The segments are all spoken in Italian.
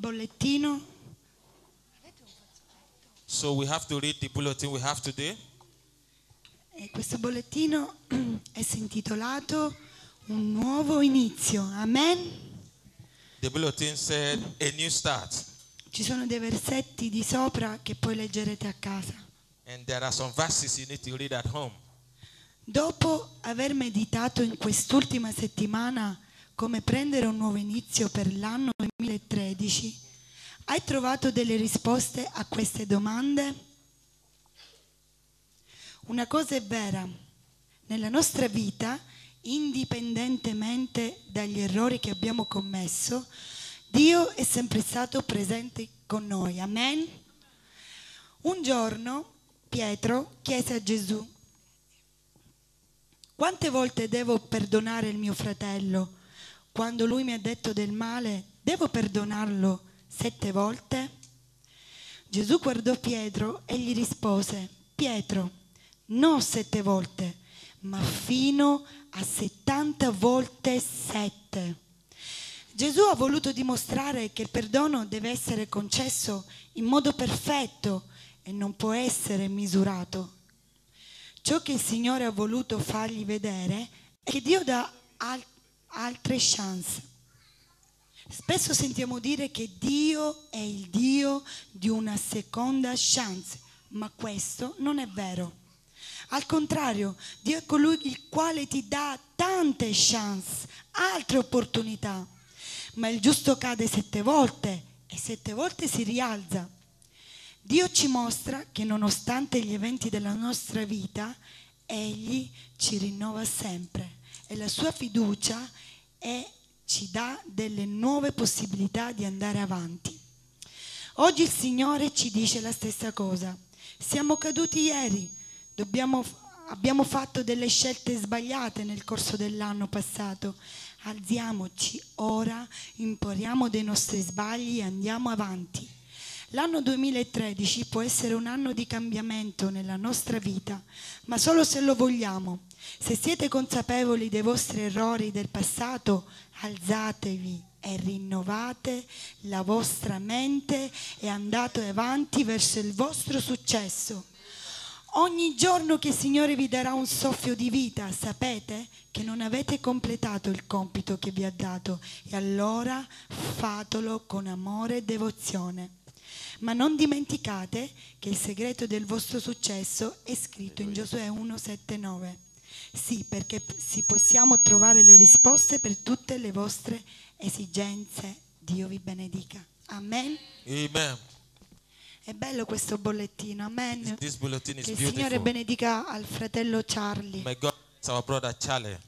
bollettino. So we have to read the bulletin we have today. E questo bollettino è intitolato Un nuovo inizio. Amen. The bulletin said a new start. Ci sono dei versetti di sopra che poi leggerete a casa. And there are some verses you need to read at home. Dopo aver meditato in quest'ultima settimana come prendere un nuovo inizio per l'anno 2013, hai trovato delle risposte a queste domande? Una cosa è vera, nella nostra vita, indipendentemente dagli errori che abbiamo commesso, Dio è sempre stato presente con noi. Amen? Un giorno Pietro chiese a Gesù: quante volte devo perdonare il mio fratello? Quando lui mi ha detto del male, devo perdonarlo 7 volte? Gesù guardò Pietro e gli rispose: Pietro, non 7 volte, ma fino a 70 volte 7. Gesù ha voluto dimostrare che il perdono deve essere concesso in modo perfetto e non può essere misurato. Ciò che il Signore ha voluto fargli vedere è che Dio dà altre chance. Spesso sentiamo dire che Dio è il Dio di una seconda chance, ma questo non è vero. Al contrario, Dio è colui il quale ti dà tante chance, altre opportunità. Ma il giusto cade 7 volte e 7 volte si rialza. Dio ci mostra che nonostante gli eventi della nostra vita, Egli ci rinnova sempre e la sua fiducia ci dà delle nuove possibilità di andare avanti. Oggi il Signore ci dice la stessa cosa. Siamo caduti ieri, abbiamo fatto delle scelte sbagliate nel corso dell'anno passato. Alziamoci ora, impariamo dei nostri sbagli e andiamo avanti. L'anno 2013 può essere un anno di cambiamento nella nostra vita, ma solo se lo vogliamo. Se siete consapevoli dei vostri errori del passato, alzatevi e rinnovate la vostra mente e andate avanti verso il vostro successo. Ogni giorno che il Signore vi darà un soffio di vita, sapete che non avete completato il compito che vi ha dato, e allora fatelo con amore e devozione. Ma non dimenticate che il segreto del vostro successo è scritto in Giosuè 1, 7, 9. Sì, perché possiamo trovare le risposte per tutte le vostre esigenze. Dio vi benedica. Amen. Amen. È bello questo bollettino. Amen. This bulletin is Che il beautiful. Signore benedica al fratello Charlie. May God bless our brother Charlie.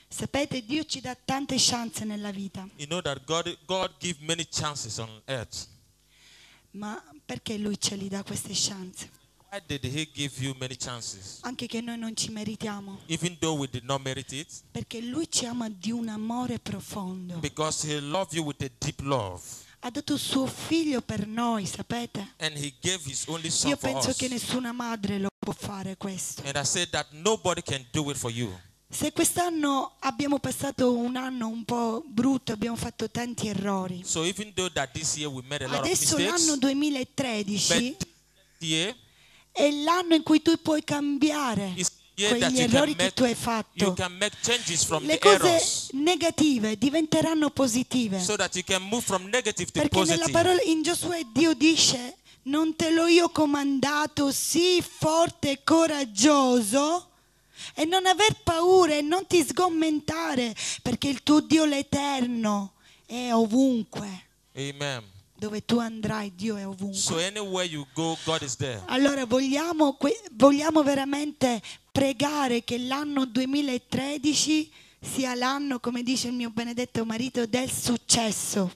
Sapete, Dio ci dà tante chance nella vita. You know that God gives many chances on earth. Ma perché Lui ce li dà queste chance? Why did He give you many chances? Anche che noi non ci meritiamo. Even though we did not merit it? Perché Lui ci ama di un amore profondo. Because He loved you with a deep love. Ha dato suo figlio per noi, sapete? And He gave His only Son Io for penso us. che nessuna madre lo può fare questo. And I said that nobody can do it for you. Se quest'anno abbiamo passato un anno un po' brutto, abbiamo fatto tanti errori. So even though that this year we made a lot of Adesso mistakes, l'anno 2013 but this year è l'anno in cui tu puoi cambiare is the year that quegli errori che tu hai fatto. you can make changes from Le the cose errors, negative diventeranno positive. so that you can move from negative to Perché nella positive. parola in Giosuè Dio dice: non te l'ho io comandato, sii forte e coraggioso e non aver paura e non ti sgommentare, perché il tuo Dio l'Eterno è ovunque. Amen. Dove tu andrai, Dio è ovunque. So anywhere you go, God is there. Allora vogliamo veramente pregare che l'anno 2013 sia l'anno, come dice il mio benedetto marito, del successo.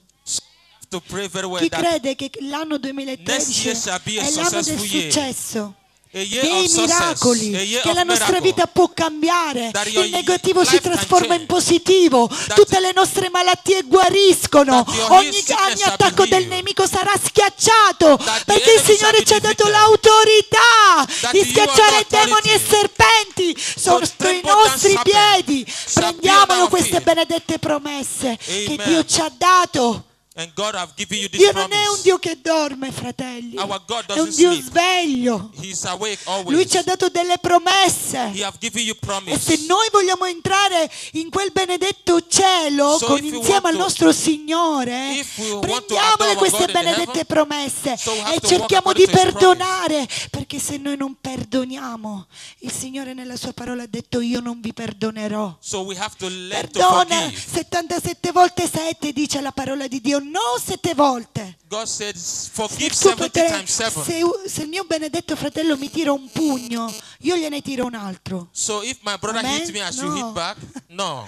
To pray very well Chi that crede che l'anno next 2013 year shall be a è l'anno del successful year. successo, A year dei of success, miracoli, a year che of la nostra miracle. vita può cambiare, That your il negativo si life can trasforma in change. positivo, That tutte le nostre malattie guariscono, That your ogni sickness shall attacco be del healed. nemico sarà schiacciato, That the perché il enemy Signore shall be ci ha dato defeated. l'autorità That di you have schiacciare the demoni e authority serpenti sotto i trample nostri down serpents piedi. shall be on Prendiamolo our queste feet. benedette promesse che Amen. Dio ci ha dato. And God have given you this Dio non è un promise. Dio che dorme, fratelli. Our God È un doesn't Dio sleep. sveglio. He's awake Lui ci ha always. dato delle promesse. He have given you E se promise. noi vogliamo entrare in quel benedetto cielo So con if you insieme want al to- nostro Signore, if we want to prendiamole adore our queste God in benedette heaven, promesse so we have e to cerchiamo walk di according to His perdonare, perché se noi non perdoniamo, il Signore nella sua parola ha detto: io non vi perdonerò. So we have to learn to Perdona forgive. 77 volte 7, dice la parola di Dio, non 7 volte. God said, Se forgive il, tuo 70 fratello- times 7. se il mio benedetto fratello mi tira un pugno, io gliene tiro un altro. So if my brother Amen? hits me, I should No. hit back? No.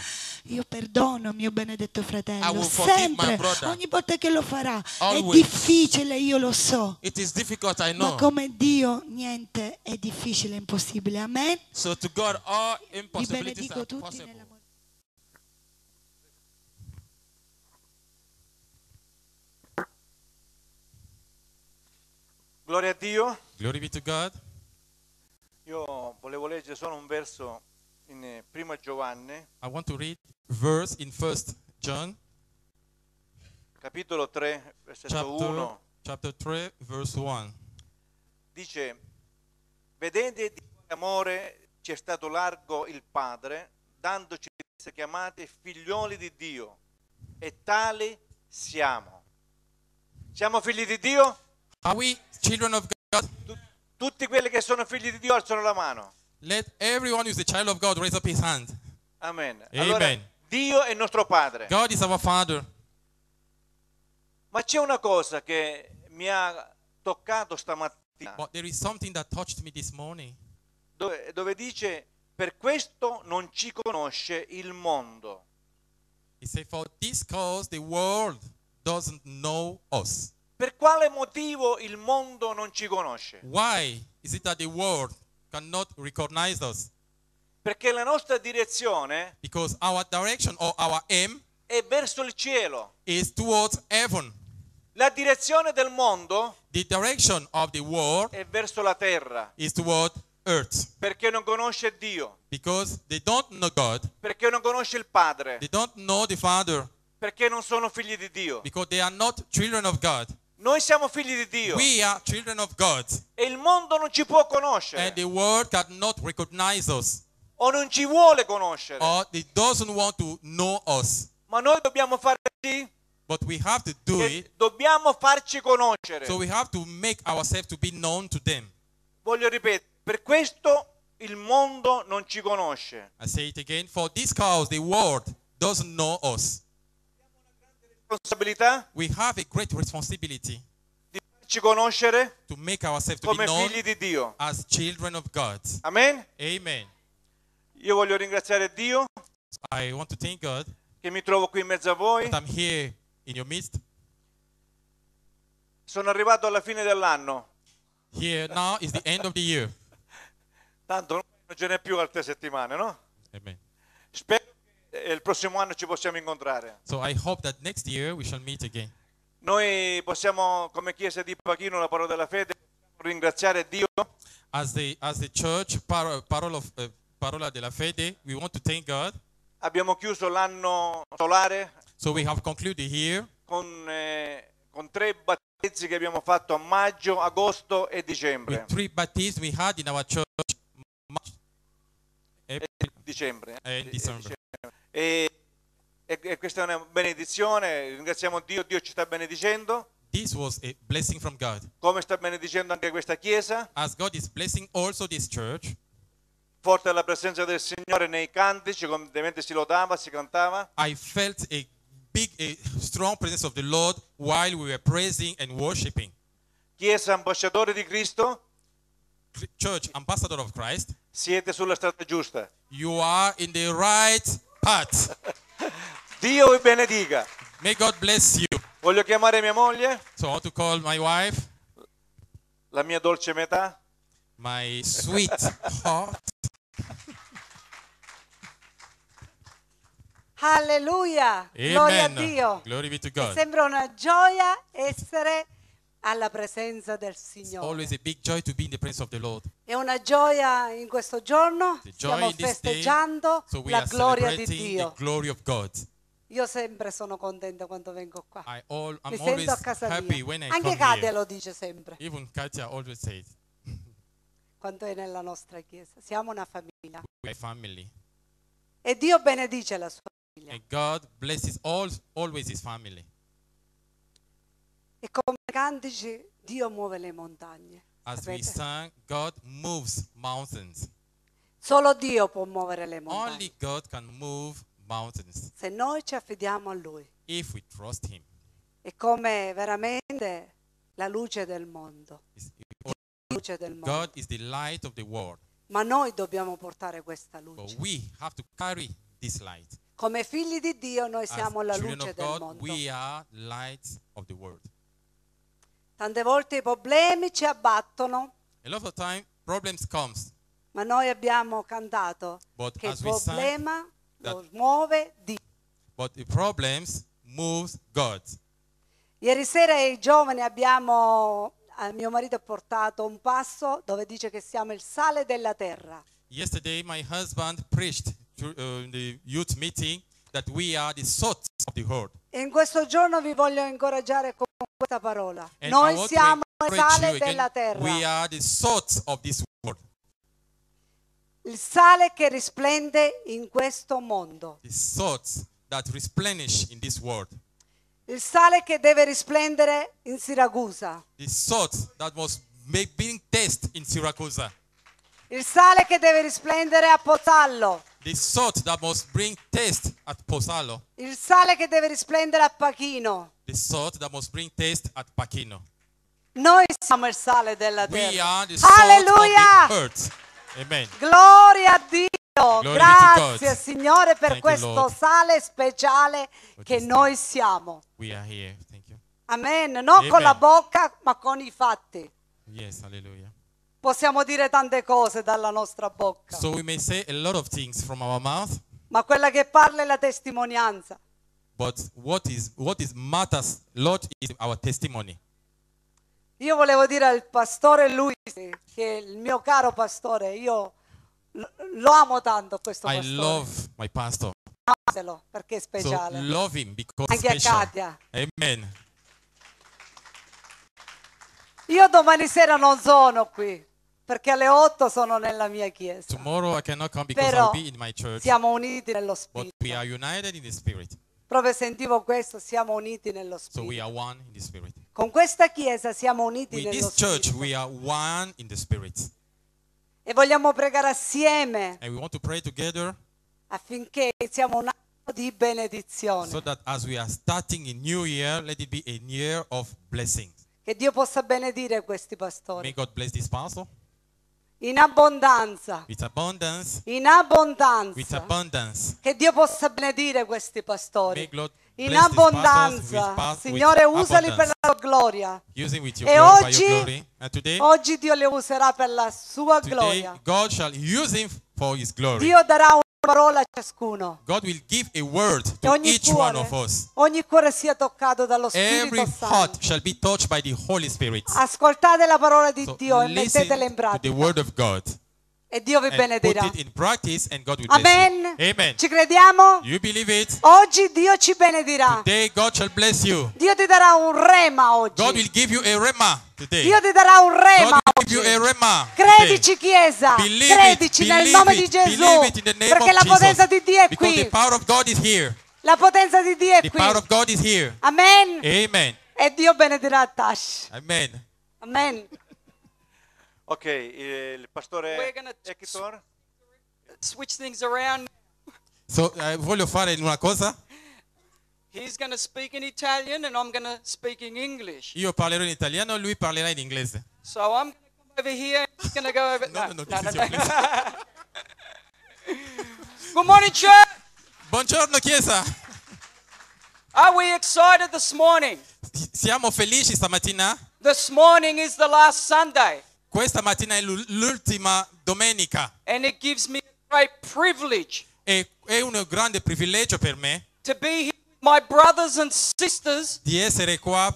Io perdono mio benedetto I fratello, will forgive my sempre, brother. ogni volta che lo farà. È Always. difficile, io lo so, It is difficult, I ma know. come Dio niente è difficile, è impossibile. Amen? So to God, all Vi impossibilities benedico are tutti possible. nell'amore. Gloria a Dio. Glory be to God. Io volevo leggere solo un verso in Prima Giovanni, I want to read verse in 1 John capitolo 3, versetto 1. chapter 3, verse 1. Dice: vedete di quale amore ci è stato largo il Padre, dandoci di essere chiamati figlioli di Dio, e tali siamo. Siamo figli di Dio? Are we children of God? Tutti quelli che sono figli di Dio alzano la mano. Let everyone who is a child of God raise up his hand. Amen. Amen. Allora, Dio è il nostro Padre. God is our Father. Ma c'è una cosa che mi ha toccato stamattina, But there is something that touched me this morning. dove dice: per questo non ci conosce il mondo. He said, for this cause the world doesn't know us. Per quale motivo il mondo non ci conosce? Why is it that the world cannot recognize us? Perché la nostra direzione Because our direction or our aim è verso il cielo. is towards heaven. La direzione del mondo The direction of the world è verso la terra. is toward earth. Perché non conosce Dio. Because they don't know God. Perché non conosce il Padre. They don't know the Father. Perché non sono figli di Dio. Because they are not children of God. Noi siamo figli di Dio. We are children of God. E il mondo non ci può conoscere. And the world cannot recognize us. O non ci vuole conoscere. Or it doesn't want to know us. Ma noi dobbiamo fare sì. But we have to do Che it. dobbiamo farci conoscere. So we have to make ourselves to be known to them. Voglio ripetere, per questo il mondo non ci conosce. I say it again. For this cause, the world doesn't know us. Responsabilità We have a great responsibility di farci conoscere to make ourselves to be come known figli di Dio. as children of God. Amen? Amen. Io voglio ringraziare Dio I want to thank God che mi trovo qui in mezzo a voi. that I'm here in your midst. Sono arrivato alla fine dell'anno. Here now is the end of the year. Tanto non ce n'è più altre settimane, no? Amen. Spero che il prossimo anno ci possiamo incontrare. So I hope that next year we shall meet again. Noi possiamo, come Chiesa di Pachino, la parola della fede, ringraziare Dio As the church, Parola della Fede, we want to thank God. Abbiamo chiuso l'anno solare So we have concluded here con 3 battezzi che abbiamo fatto a maggio, agosto e dicembre. with 3 baptisms we had in our church, March, April, Dicembre. and December. E questa è una benedizione, ringraziamo Dio, Dio ci sta benedicendo, This was a blessing from God. come sta benedicendo anche questa chiesa. As God is blessing also this church, Forte la presenza del Signore nei cantici, come ovviamente si lodava, si cantava. I felt a strong presence of the Lord while we were praising and worshiping. Chiesa ambasciatori di Cristo, Church, ambassador of Christ, siete sulla strada giusta. you are in the right path. Dio vi benedica. May God bless you. Voglio chiamare mia moglie, So I want to call my wife, la mia dolce metà. my sweet heart. Alleluia, gloria a Dio. Glory be to Mi God. sembra una gioia essere alla presenza del It's Signore. always a big joy to be in the presence of the Lord. È una gioia in questo giorno, The joy stiamo in this day, festeggiando so we la are gloria di celebrating the Dio. glory of God. Io sempre sono contenta quando vengo qua. I'm Mi always sento a casa happy mia. when I Anche come Katia here. lo dice sempre, Even Katya always says, quando è nella nostra chiesa. Siamo una famiglia. we're a family. E Dio benedice la sua famiglia. And God blesses always his family. E come cantici, Dio muove le montagne. As we Sapete? sang, God moves mountains. Solo Dio può muovere le Only montagne. God can move mountains Se noi ci affidiamo a Lui. if we trust him. È come veramente la luce del mondo. It's- La luce del mondo. God is the light of the world. Ma noi dobbiamo portare questa But luce. we have to carry this light. Come figli di Dio noi As siamo la children luce of del God, mondo. we are lights of the world. Tante volte i problemi ci abbattono, A lot of time, problems comes, ma noi abbiamo cantato but che il as we sang, problema lo muove Dio. but the problems moves God. Ieri sera i giovani mio marito ha portato un passo dove dice che siamo il sale della terra. Yesterday, my husband preached in the youth meeting that we are the salt of the earth. E in questo giorno vi voglio incoraggiare con questa parola. And I Noi want to siamo il encourage sale you again. della terra. We are the salt of this world. Il sale che risplende in questo mondo. The salt that replenish in this world. Il sale che deve risplendere in Siracusa. The salt that must make being taste in Syracuse. Il sale che deve risplendere a Pozzallo. The salt that must bring taste at Pozzallo. Il sale che deve risplendere a Pachino. The salt that must bring taste at Pachino. Noi siamo il sale della We terra. are the salt Alleluia! of the earth. Amen. Gloria a Dio. Glory be to Grazie God. Signore per Thank you, questo Lord. sale speciale che is- noi siamo. We are here. Thank you. Amen. Non con la Amen. bocca, ma con i fatti. Yes, hallelujah. Possiamo dire tante cose dalla nostra bocca, So we may say a lot of things from our mouth, ma quella che parla è la testimonianza. but what is matters, Lord, is our testimony. Io volevo dire al pastore Luisi, che è il mio caro pastore, io lo amo tanto questo I pastore. love my pastor. Amatelo, perché è So speciale. love him because Anche a special. Katia. Amen. Io domani sera non sono qui, perché alle 8 sono nella mia chiesa. Tomorrow I cannot come because Però I'll be in my church, siamo uniti nello but spirito. we are united in the spirit. Proprio sentivo questo, siamo uniti nello So we spirito. are one in the spirit. Con questa chiesa siamo uniti With nello this church, spirito. we are one in the spirit. E vogliamo pregare assieme And we want to pray together affinché iniziamo un anno di benedizione. so that as we are starting a new year, let it be a year of blessing. Che Dio possa benedire questi May pastori. God bless this pastor In abbondanza. with abundance, In with abbondanza. abundance. Che Dio possa benedire questi May pastori. God In bless these pastors with abbondanza. Signore, usali per la tua gloria. using with your E glory, by oggi- your glory. And today, Oggi Dio le userà per la sua today, gloria. God shall use him for his glory. Dio darà una parola a ciascuno. God will give a word E to ogni each one cuore, of us. ogni cuore sia toccato dallo Every Spirito heart Santo. shall be touched by the Holy Spirit. Ascoltate la parola di So Dio e listen mettetela in to the pratica. word of God E Dio vi and put benedirà. it in practice, and God will bless Amen. you. Amen. Ci crediamo? You believe it? Oggi Dio ci benedirà. Today God shall bless you. Dio ti darà un rema oggi. God will give you a rema today. Dio ti darà un God rema will give you a oggi. rema today. Credici Chiesa, Believe it, credici nel believe nome it, di Gesù, believe it in the name perché of la potenza Jesus. di Dio è Because the qui. power of God is here. La potenza di Dio è The qui. power of God is here. Amen. Amen. E Dio benedirà Tash. Amen. Amen. Ok, il pastore We're gonna Hector. switch things around. So, voglio fare una cosa. He's going to speak in Italian and I'm going to speak in English. Io parlerò in italiano, lui parlerà in inglese. So I'm going to come over here and he's going to go over. No, this is your place. Good morning, church. Buongiorno Chiesa. Are we excited this morning? Siamo felici stamattina? This morning is the last Sunday, Questa mattina è l'ultima domenica. and it gives me a great privilege È un grande privilegio per me to be here with my brothers and sisters, di essere qua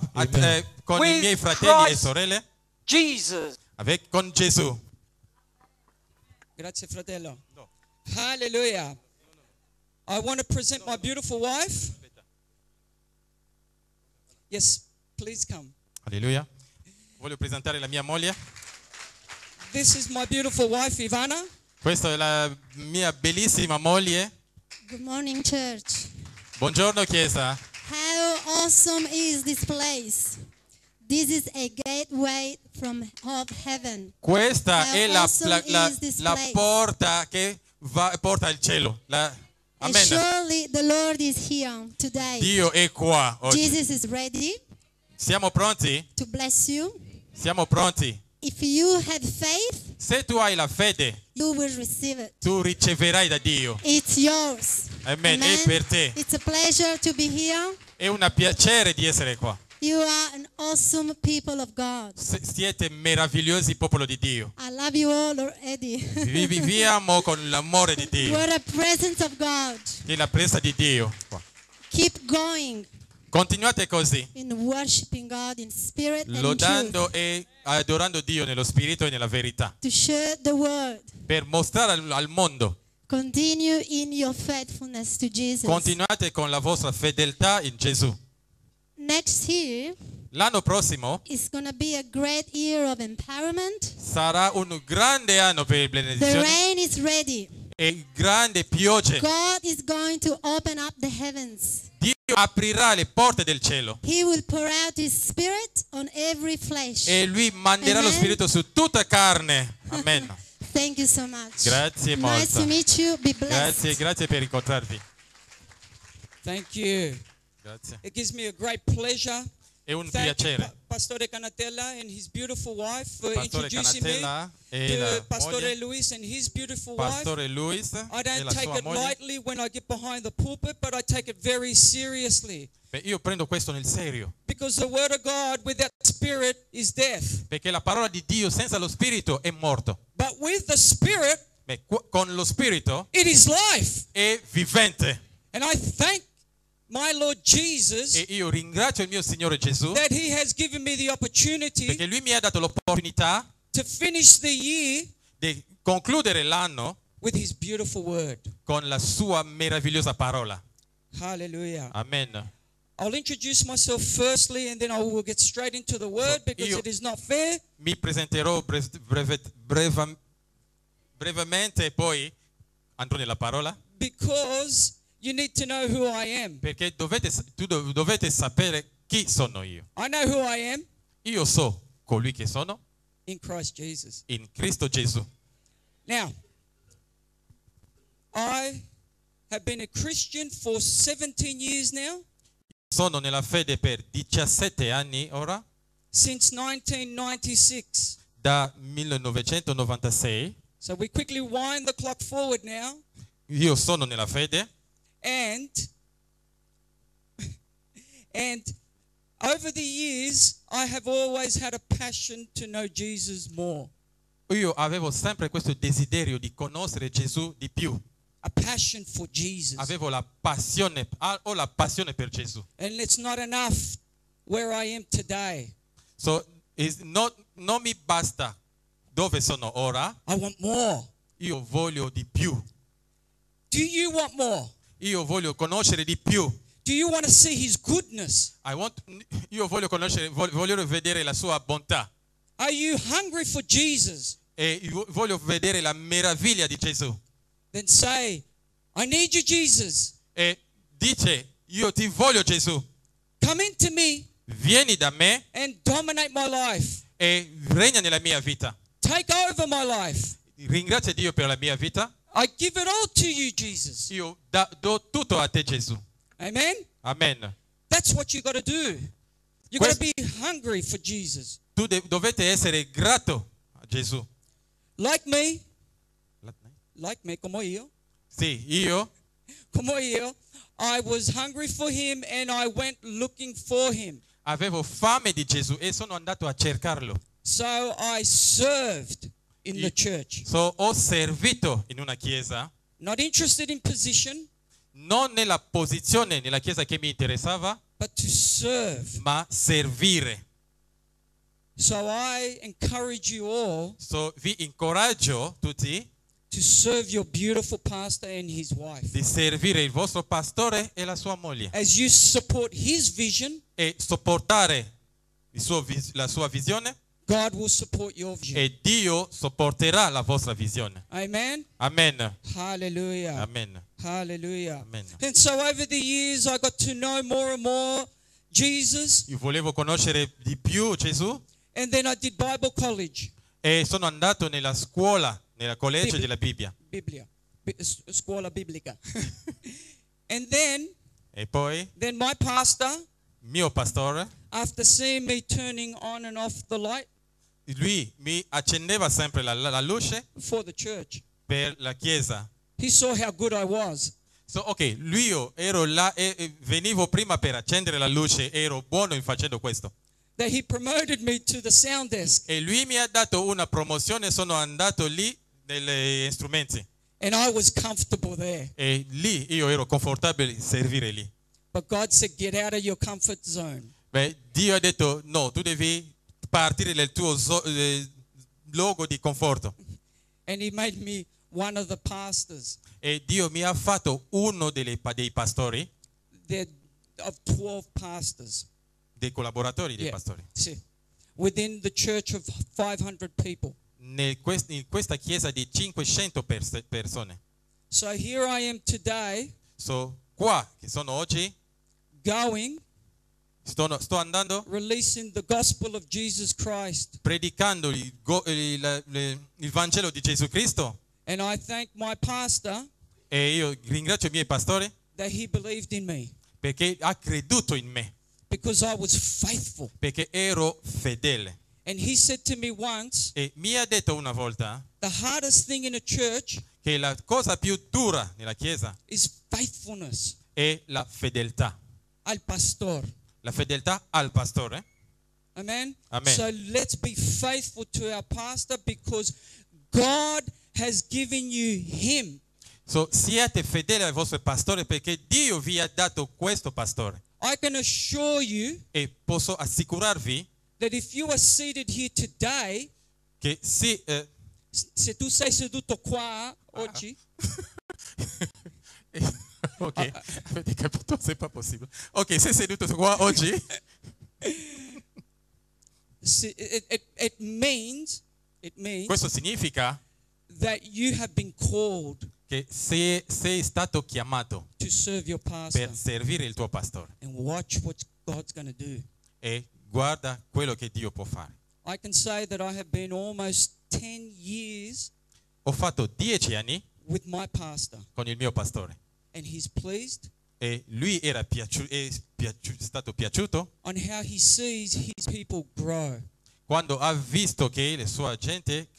con i With miei fratelli e Christ. sorelle, Jesus. con Gesù. Grazie fratello. Hallelujah. I want to present my beautiful wife. Yes, please come. Alleluia. Voglio presentare la mia moglie. This is my beautiful wife, Ivana. Questa è la mia bellissima moglie. Good morning, church. Buongiorno Chiesa. How awesome is this place? This is a gateway of heaven. Questa How è awesome is this la place? porta che porta al cielo. And Amen. surely the Lord is here today. Dio è qua oggi. Jesus is ready Siamo pronti? to bless you. Siamo pronti. If you have faith, Se tu hai la fede, you will receive it. tu riceverai da Dio. It's yours. Amen. È per te. It's a pleasure to be here. È un piacere di essere qua. You are an awesome people of God. Siete meravigliosi popolo di Dio. I love you all already. Vi viviamo con l'amore di Dio. What a presence of God. Che la presenza di Dio. Keep going Continuate così, in worshiping God in spirit and in lodando truth. e adorando Dio nello spirito e nella verità, To share the word. per mostrare al mondo. Continue in your faithfulness to Jesus. Continuate con la vostra fedeltà in Gesù. Next year L'anno prossimo is going to be a great year of empowerment. sarà un grande anno per le The benedizioni rain is ready. e grande pioggia. God is going to open up the heavens. Dio aprirà le porte del cielo He will pour out His Spirit on every flesh. e Lui manderà lo Amen. spirito su tutta carne. Amen. Thank you so much. Grazie Nice molto. to meet you. Be blessed. Grazie per incontrarvi. Thank you. Grazie. It gives me a great pleasure. È un Thank piacere. Pastore Canatella and his beautiful wife for Pastore introducing me Canatella e la to Pastore moglie, Luis and his beautiful wife. Pastore Luis I e don't la take sua it moglie. lightly when I get behind the pulpit, but I take it very seriously. Beh, io prendo questo nel serio, Because the word of God without spirit is death. perché la parola di Dio senza lo spirito è morto. But with the spirit, Beh, con lo spirito it is life. è vivente. And I thank my Lord Jesus E io ringrazio il mio Signore Gesù that He has given me the opportunity perché Lui mi ha dato l'opportunità to finish the year di concludere l'anno with His beautiful word. con la sua meravigliosa parola. Hallelujah. Amen. I'll introduce myself firstly and then I will get straight into the word because io- it is not fair. Mi presenterò brevemente e poi andrò nella parola, Because you need to know who I am. perché dovete sapere chi sono io. I know who I am Io so colui che sono in Christ Jesus. in Cristo Gesù. Now, I have been a Christian for 17 years now, Sono nella fede per 17 anni ora, since 1996. da 1996. So we quickly wind the clock forward now. Io sono nella fede And over the years, I have always had a passion to know Jesus more. io avevo sempre questo desiderio di conoscere Gesù di più. A passion for Jesus. Avevo ho la passione per Gesù. And it's not enough where I am today. So, non mi basta dove sono ora, I want more. io voglio di più. Do you want more? Io voglio conoscere di più. Do you want to see His goodness? Io voglio conoscere, voglio vedere la sua bontà. Are you hungry for Jesus? E voglio vedere la meraviglia di Gesù. Then say, I need you, Jesus. E dice, io ti voglio Gesù. Come into me Vieni da me and dominate my life. e regna nella mia vita. Take over my life. Ringrazia Dio per la mia vita. I give it all to you, Jesus. Io do tutto a te Gesù. Amen? Amen. That's what you got to do. You got to be hungry for Jesus. Tu dovete essere grato a Gesù. Like me, como yo. Sì, io I was hungry for Him and I went looking for Him. avevo fame di Gesù e sono andato a cercarlo. So I served in the church. So, ho servito in una chiesa, Not interested in position, non nella posizione nella chiesa che mi interessava, but to serve. ma servire. So I encourage you all So, vi incoraggio tutti to serve your beautiful pastor and his wife. di servire il vostro pastore e la sua moglie. As you support his vision e sopportare la sua visione, God will support your vision. e Dio sopporterà la vostra visione. Amen. Amen. Hallelujah. Amen. Hallelujah. Amen. And so over the years, I got to know more and more Jesus. Io volevo conoscere di più Gesù And then I did Bible college. e sono andato nella scuola, nella collegio Bibbia. della Bibbia. Biblia. Scuola biblica. And then E poi my pastor, mio pastore, after seeing me turning on and off the light lui mi accendeva sempre la luce for the church, per la chiesa. he saw how good I was. So, ok, io ero là e venivo prima per accendere la luce, ero buono in facendo questo. That he promoted me to the sound desk. E lui mi ha dato una promozione, sono andato lì negli strumenti. And I was comfortable there. E lì io ero confortabile di servire lì. But God said, get out of your comfort zone. Beh, Dio ha detto, no, tu devi partire dal tuo luogo di conforto. And he made me one of the pastors. E Dio mi ha fatto uno dei pastori, There of 12 pastors. dei collaboratori dei Yeah. pastori. See, within the church of 500 people. In questa chiesa di 500 persone. So here I am today So, qua, che sono oggi, going, sto andando releasing the gospel of Jesus Christ. predicando il Vangelo di Gesù Cristo. And I thank my pastor E io ringrazio i miei pastori that he believed in me perché ha creduto in me, because I was faithful. perché ero fedele. And he said to me once, E mi ha detto una volta the hardest thing in a church che la cosa più dura nella chiesa is faithfulness è la fedeltà. al pastor. La fedeltà al pastore. Amen? Amen. So let's be faithful to our pastor because God has given you him. So, siate fedeli al vostro pastore perché Dio vi ha dato questo pastore. I can assure you E posso assicurarvi that if you are seated here today, che se tu sei seduto qua oggi, ok, avete capito? Se pas possibile. Ok, sei seduto qua oggi, it means questo significa that you have been called che sei stato chiamato to serve your pastor. per servire il tuo pastore. And watch what God's going to do. E guarda quello che Dio può fare. I can say that I have been almost 10 years Ho fatto 10 anni with my pastor, con il mio pastore and he's pleased e lui era stato piaciuto on how he sees his people grow. quando ha visto che la sua gente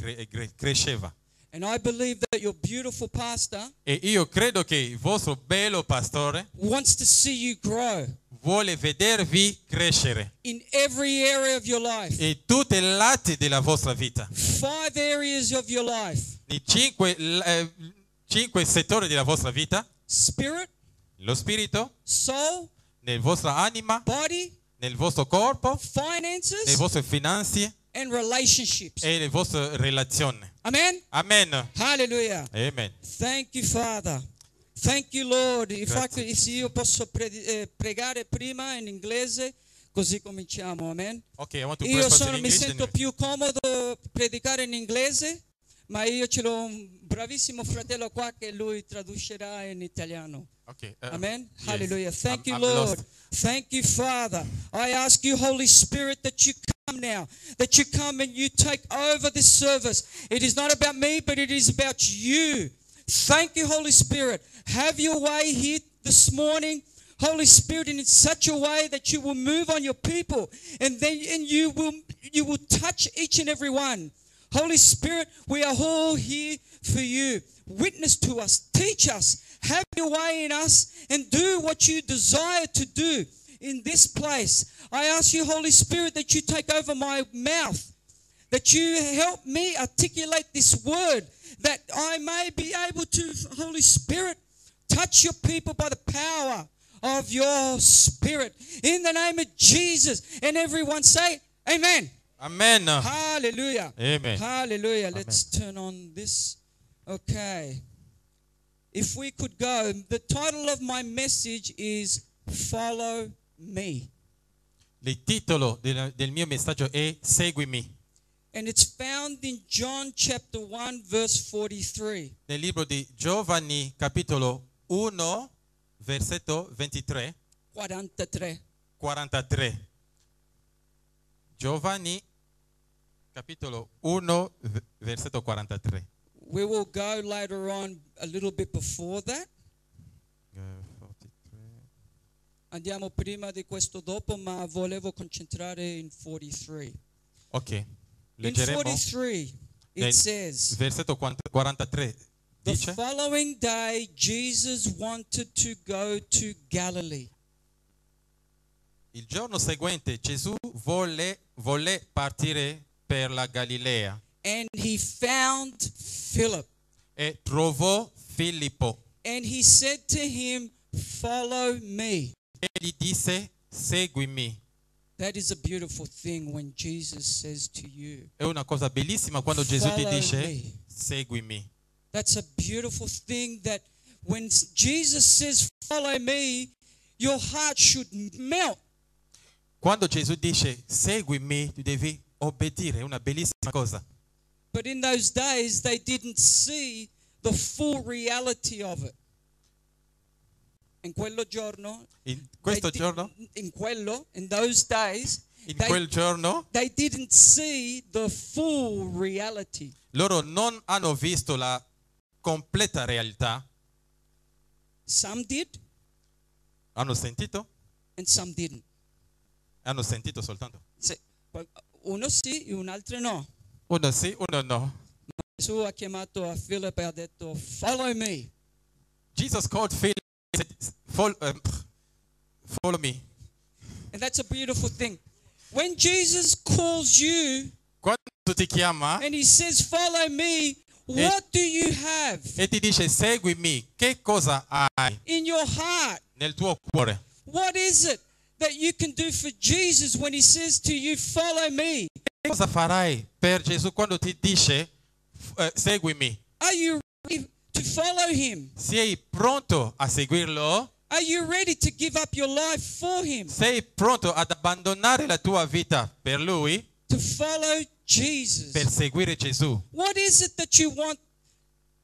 cresceva. And I believe that your beautiful pastor E io credo che il vostro bello pastore wants to see you grow vuole vedervi crescere in every area of your life. in tutti i lati della vostra vita, 5 areas of your life: nei 5 settori della vostra vita: spirit, lo spirito, soul, nel vostra anima, body, nel vostro corpo, nelle finances, vostre finanze and relationships. e nelle vostre relazioni. Amen? Amen. Hallelujah. Amen. Thank you, Father. Thank you, Lord. Infatti, se io posso pregare prima in inglese, così cominciamo. Amen. Okay, I want to pray first in Mi English. sento then- più comodo predicare in inglese, ma io ce l'ho un bravissimo fratello qua che lui tradurrà in italiano. Okay. Amen. Yes. Hallelujah. Thank you, I'm Lord. lost. Thank you, Father. I ask you, Holy Spirit, that you come now, that you come and you take over this service. It is not about me, but it is about you. Thank you, Holy Spirit. Have your way here this morning, Holy Spirit, in such a way that you will move on your people, and you will touch each and every one. Holy Spirit, we are all here for you. Witness to us, teach us, have your way in us, and do what you desire to do in this place. I ask you, Holy Spirit, that you take over my mouth, that you help me articulate this word, that I may be able to, Holy Spirit, touch your people by the power of your Spirit. In the name of Jesus. And everyone say, Amen. Amen. Hallelujah. Amen. Hallelujah. Let's turn on this. Okay. If we could go, the title of my message is Follow Me. Il titolo del mio messaggio è Seguimi. And it's found in John chapter 1 verse 43. Nel libro di Giovanni, capitolo 1, versetto 23. 43. Giovanni, capitolo 1, versetto 43. We will go later on a little bit before that. 43. Andiamo prima di questo dopo, ma volevo concentrare in 43. Ok, In leggeremo 43 it nel says, versetto 43. the Dice, following day Jesus wanted to go to Galilee. il giorno seguente Gesù volle partire per la Galilea And he found Philip. e trovò Filippo And he said to him, follow me. e gli disse seguimi. That is a beautiful thing when Jesus says to you, È una cosa bellissima quando Gesù ti Follow dice me. seguimi. that's a beautiful thing that when Jesus says, follow me, your heart should melt. Quando Gesù dice seguimi, tu devi obbedire, è una bellissima cosa. But in those days, they didn't see the full reality of it. In quello giorno, In questo they giorno, in those days, in quel giorno, they didn't see the full reality. loro non hanno visto la completa realtà. Some did, Hanno sentito? and some didn't. Hanno sentito soltanto. Uno sì e un altro no. Uno sì, uno no. Gesù ha chiamato a Philip e ha detto, follow me. Jesus called Philip and said, follow me. And that's a beautiful thing. When Jesus calls you Quando ti chiama and he says, follow me, what do you have e ti dice seguimi, che cosa hai in your heart? nel tuo cuore? What is it that you can do for Jesus when he says to you, follow me? Che cosa farai per Gesù quando ti dice seguimi? Are you ready to follow him? Sei pronto a seguirlo? Are you ready to give up your life for him? Sei pronto ad abbandonare la tua vita per lui? To follow Jesus? Per seguire Gesù? What is it that you want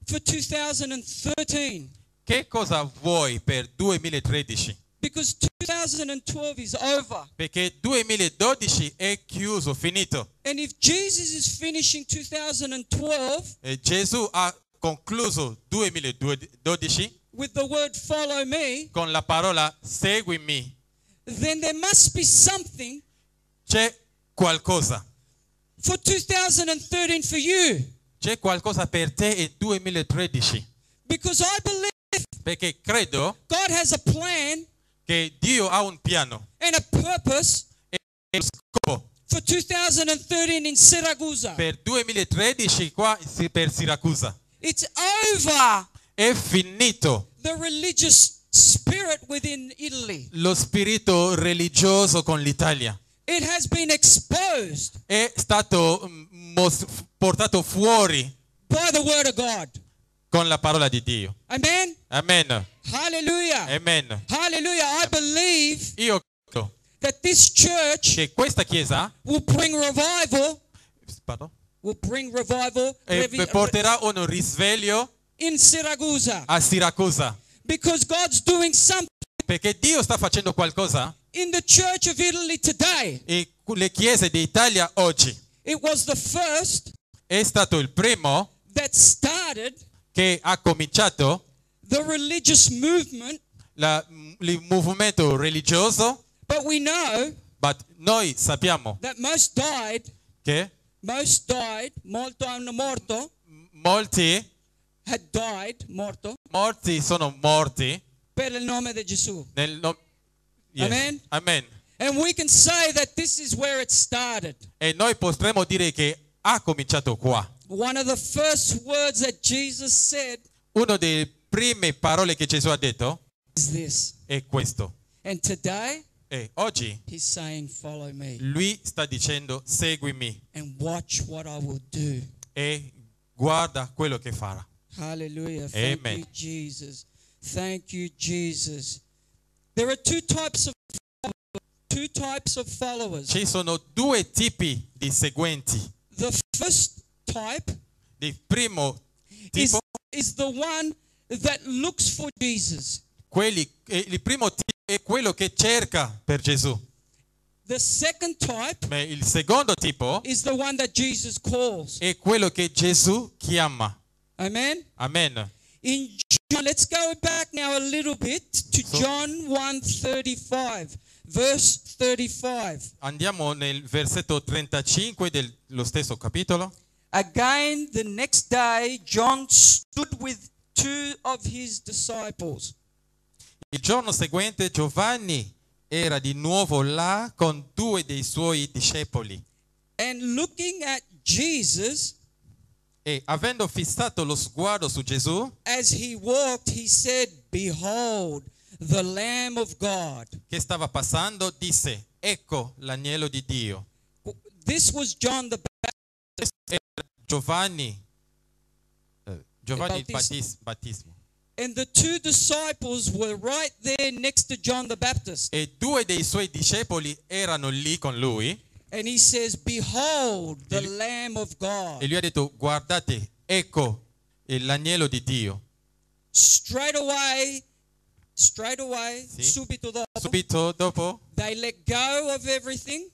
for 2013? Che cosa vuoi per 2013? Because 2012 is over. Perché 2012 è chiuso, finito. And if Jesus is finishing 2012 E Gesù ha concluso 2012 with the word follow me, con la parola seguimi. then there must be something C'è qualcosa. for 2013 for you. C'è qualcosa per te in 2013. Because I believe Perché credo God has a plan che Dio ha un piano and a purpose e un scopo for 2013 in Siracusa. per 2013 qua per Siracusa. It's over È finito the religious spirit within Italy. lo spirito religioso con l'Italia. It has been exposed È stato portato fuori by the word of God. con la parola di Dio. Amen. Amen. Hallelujah. Amen. Hallelujah. I believe Io credo that this church che questa chiesa will bring revival, pardon, porterà un risveglio in Siracusa. a Siracusa. Because God's doing something Perché Dio sta facendo qualcosa in the church of Italy today. e le chiese d'Italia oggi. It was the first È stato il primo that started che ha cominciato the religious movement, il movimento religioso, but we know ma noi sappiamo that most died, molto hanno morto, molti had died, morti sono morti per il nome di Gesù. Yes. Amen. Amen. And we can say that this is where it started. E noi potremmo dire che ha cominciato qua. One of the first words that Jesus said Una delle prime parole che Gesù ha detto is this. è questo. And today, E oggi he's saying, follow me lui sta dicendo seguimi and watch what I will do. e guarda quello che farà. Hallelujah. Thank Amen. you, Jesus. Thank you, Jesus. There are two types of two types of followers. Ci sono due tipi di seguenti. The first type Il primo is, tipo, is the one that looks for Jesus. il primo tipo è quello che cerca per Gesù. The second type Ma il secondo tipo is the one that Jesus calls. è quello che Gesù chiama. Amen. Amen. In John, let's go back now a little bit to So- John 1:35, verse 35. Andiamo nel versetto 35 dello stesso capitolo. Again, the next day, John stood with two of his disciples. Il giorno seguente Giovanni era di nuovo là con due dei suoi discepoli And looking at Jesus e avendo fissato lo sguardo su Gesù as he walked, he said, "Behold, the Lamb of God." che stava passando, disse: ecco l'agnello di Dio. This was John the Baptist. Era Giovanni il Battista. Battesimo. And the two disciples were right there next to John the Baptist. E due dei suoi discepoli erano lì con lui And he says, "Behold, the E lui- Lamb of God." e lui ha detto: guardate, ecco l'agnello di Dio. Straight away, Sì. subito dopo, Subito dopo they let go of everything,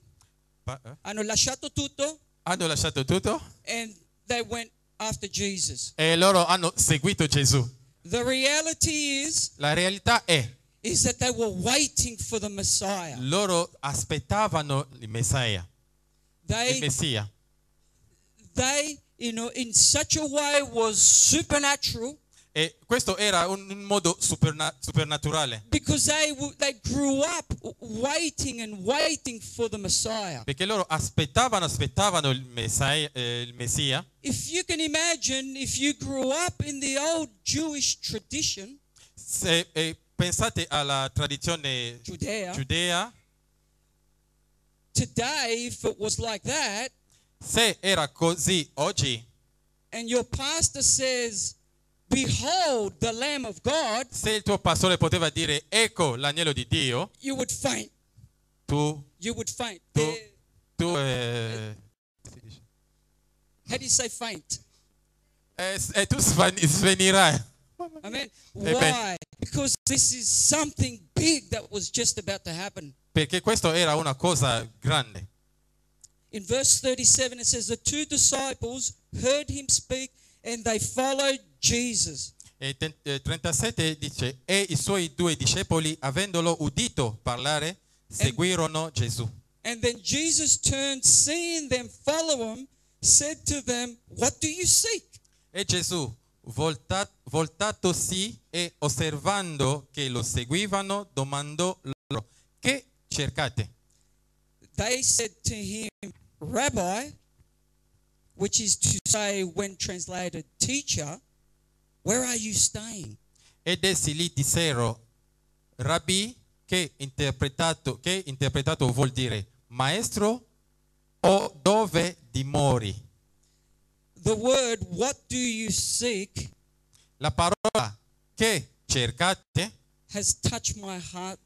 hanno lasciato tutto, hanno lasciato tutto and they went after Jesus. e loro hanno seguito Gesù. The reality La realtà è is that they were waiting for the Messiah. loro aspettavano il Messia. Il Messia. They, in such a way was supernatural E questo era un modo supernaturale, because they grew up waiting for the Messiah. perché loro aspettavano il Messia. If you can imagine, if you grew up in the old Jewish tradition, Se pensate alla tradizione Judea, giudea, today, if it was like that, se era così oggi, and your pastor says, "Behold, the Lamb of God," se il tuo pastore poteva dire ecco l'agnello di Dio, you would faint. tu You would faint. Tu- tu How do you say faint? tu svenirai. Amen. Amen. Why? Because this is something big that was just about to happen. Perché questo era una cosa grande. In verse 37, it says, "The two disciples heard him speak, and they followed Jesus." E 37 dice: e i suoi due discepoli, avendolo udito parlare, seguirono Gesù. And then Jesus turned, seeing them follow him, said to them, "What do you seek?" E Gesù, voltatosi e osservando che lo seguivano, domandò loro: che cercate? They said to him, "Rabbi," which is to say, when translated, teacher, "where are you staying?" Ed essi gli dissero: Rabbi, che interpretato vuol dire maestro, o dove dimori? The word, "what do you seek," La parola che cercate has touched my heart,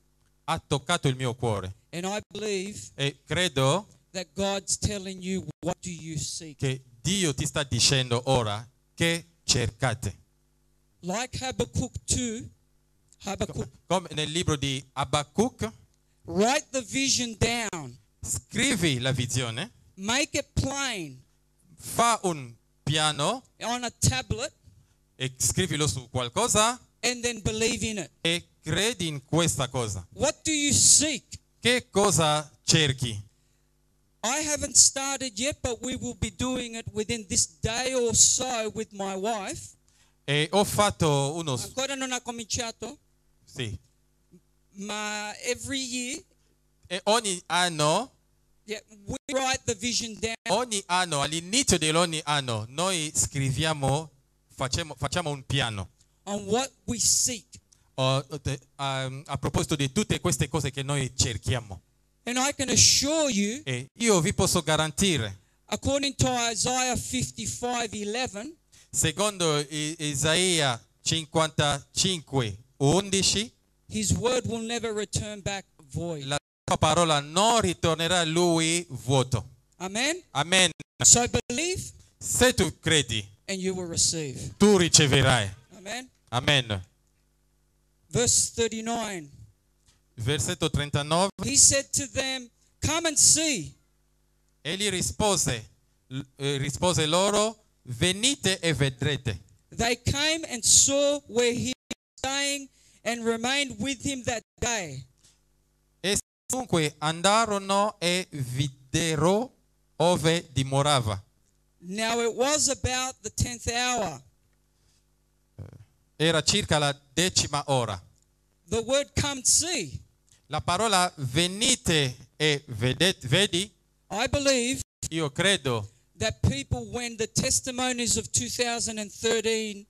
ha toccato il mio cuore and I believe e credo that God's telling you, what do you seek? che Dio ti sta dicendo ora che cercate. Like Habakkuk 2, Come nel libro di Abacuc, write the vision down, scrivi la visione, make it plain fa un piano on a tablet, e scrivilo su qualcosa and then believe in it. e credi in questa cosa. What do you seek? Che cosa cerchi? I haven't started yet, but we will be doing it within this day or so with my wife. E ho fatto uno Ancora non ha cominciato, sì. ma every year, E ogni anno we write the vision down. all'inizio di ogni anno noi scriviamo, facciamo un piano On what we seek. a proposito di tutte queste cose che noi cerchiamo. And I can assure you, E io vi posso garantire, according to Isaiah 55:11, secondo Isaia 55:11, his word will never return back void. la sua parola non ritornerà a lui vuoto. Amen. Amen. So believe Se tu credi, and you will receive. tu riceverai. Amen. Amen. Verse 39. Versetto 39. He said to them, come and see. Egli rispose loro, venite e vedrete. They came and saw where he was staying and remained with him that day. E dunque andarono e videro ove dimorava. Now it was about the 10th hour. Era circa la 10ª ora. The word come see, La parola venite e vedi, I believe io credo that people, when the testimonies of 2013,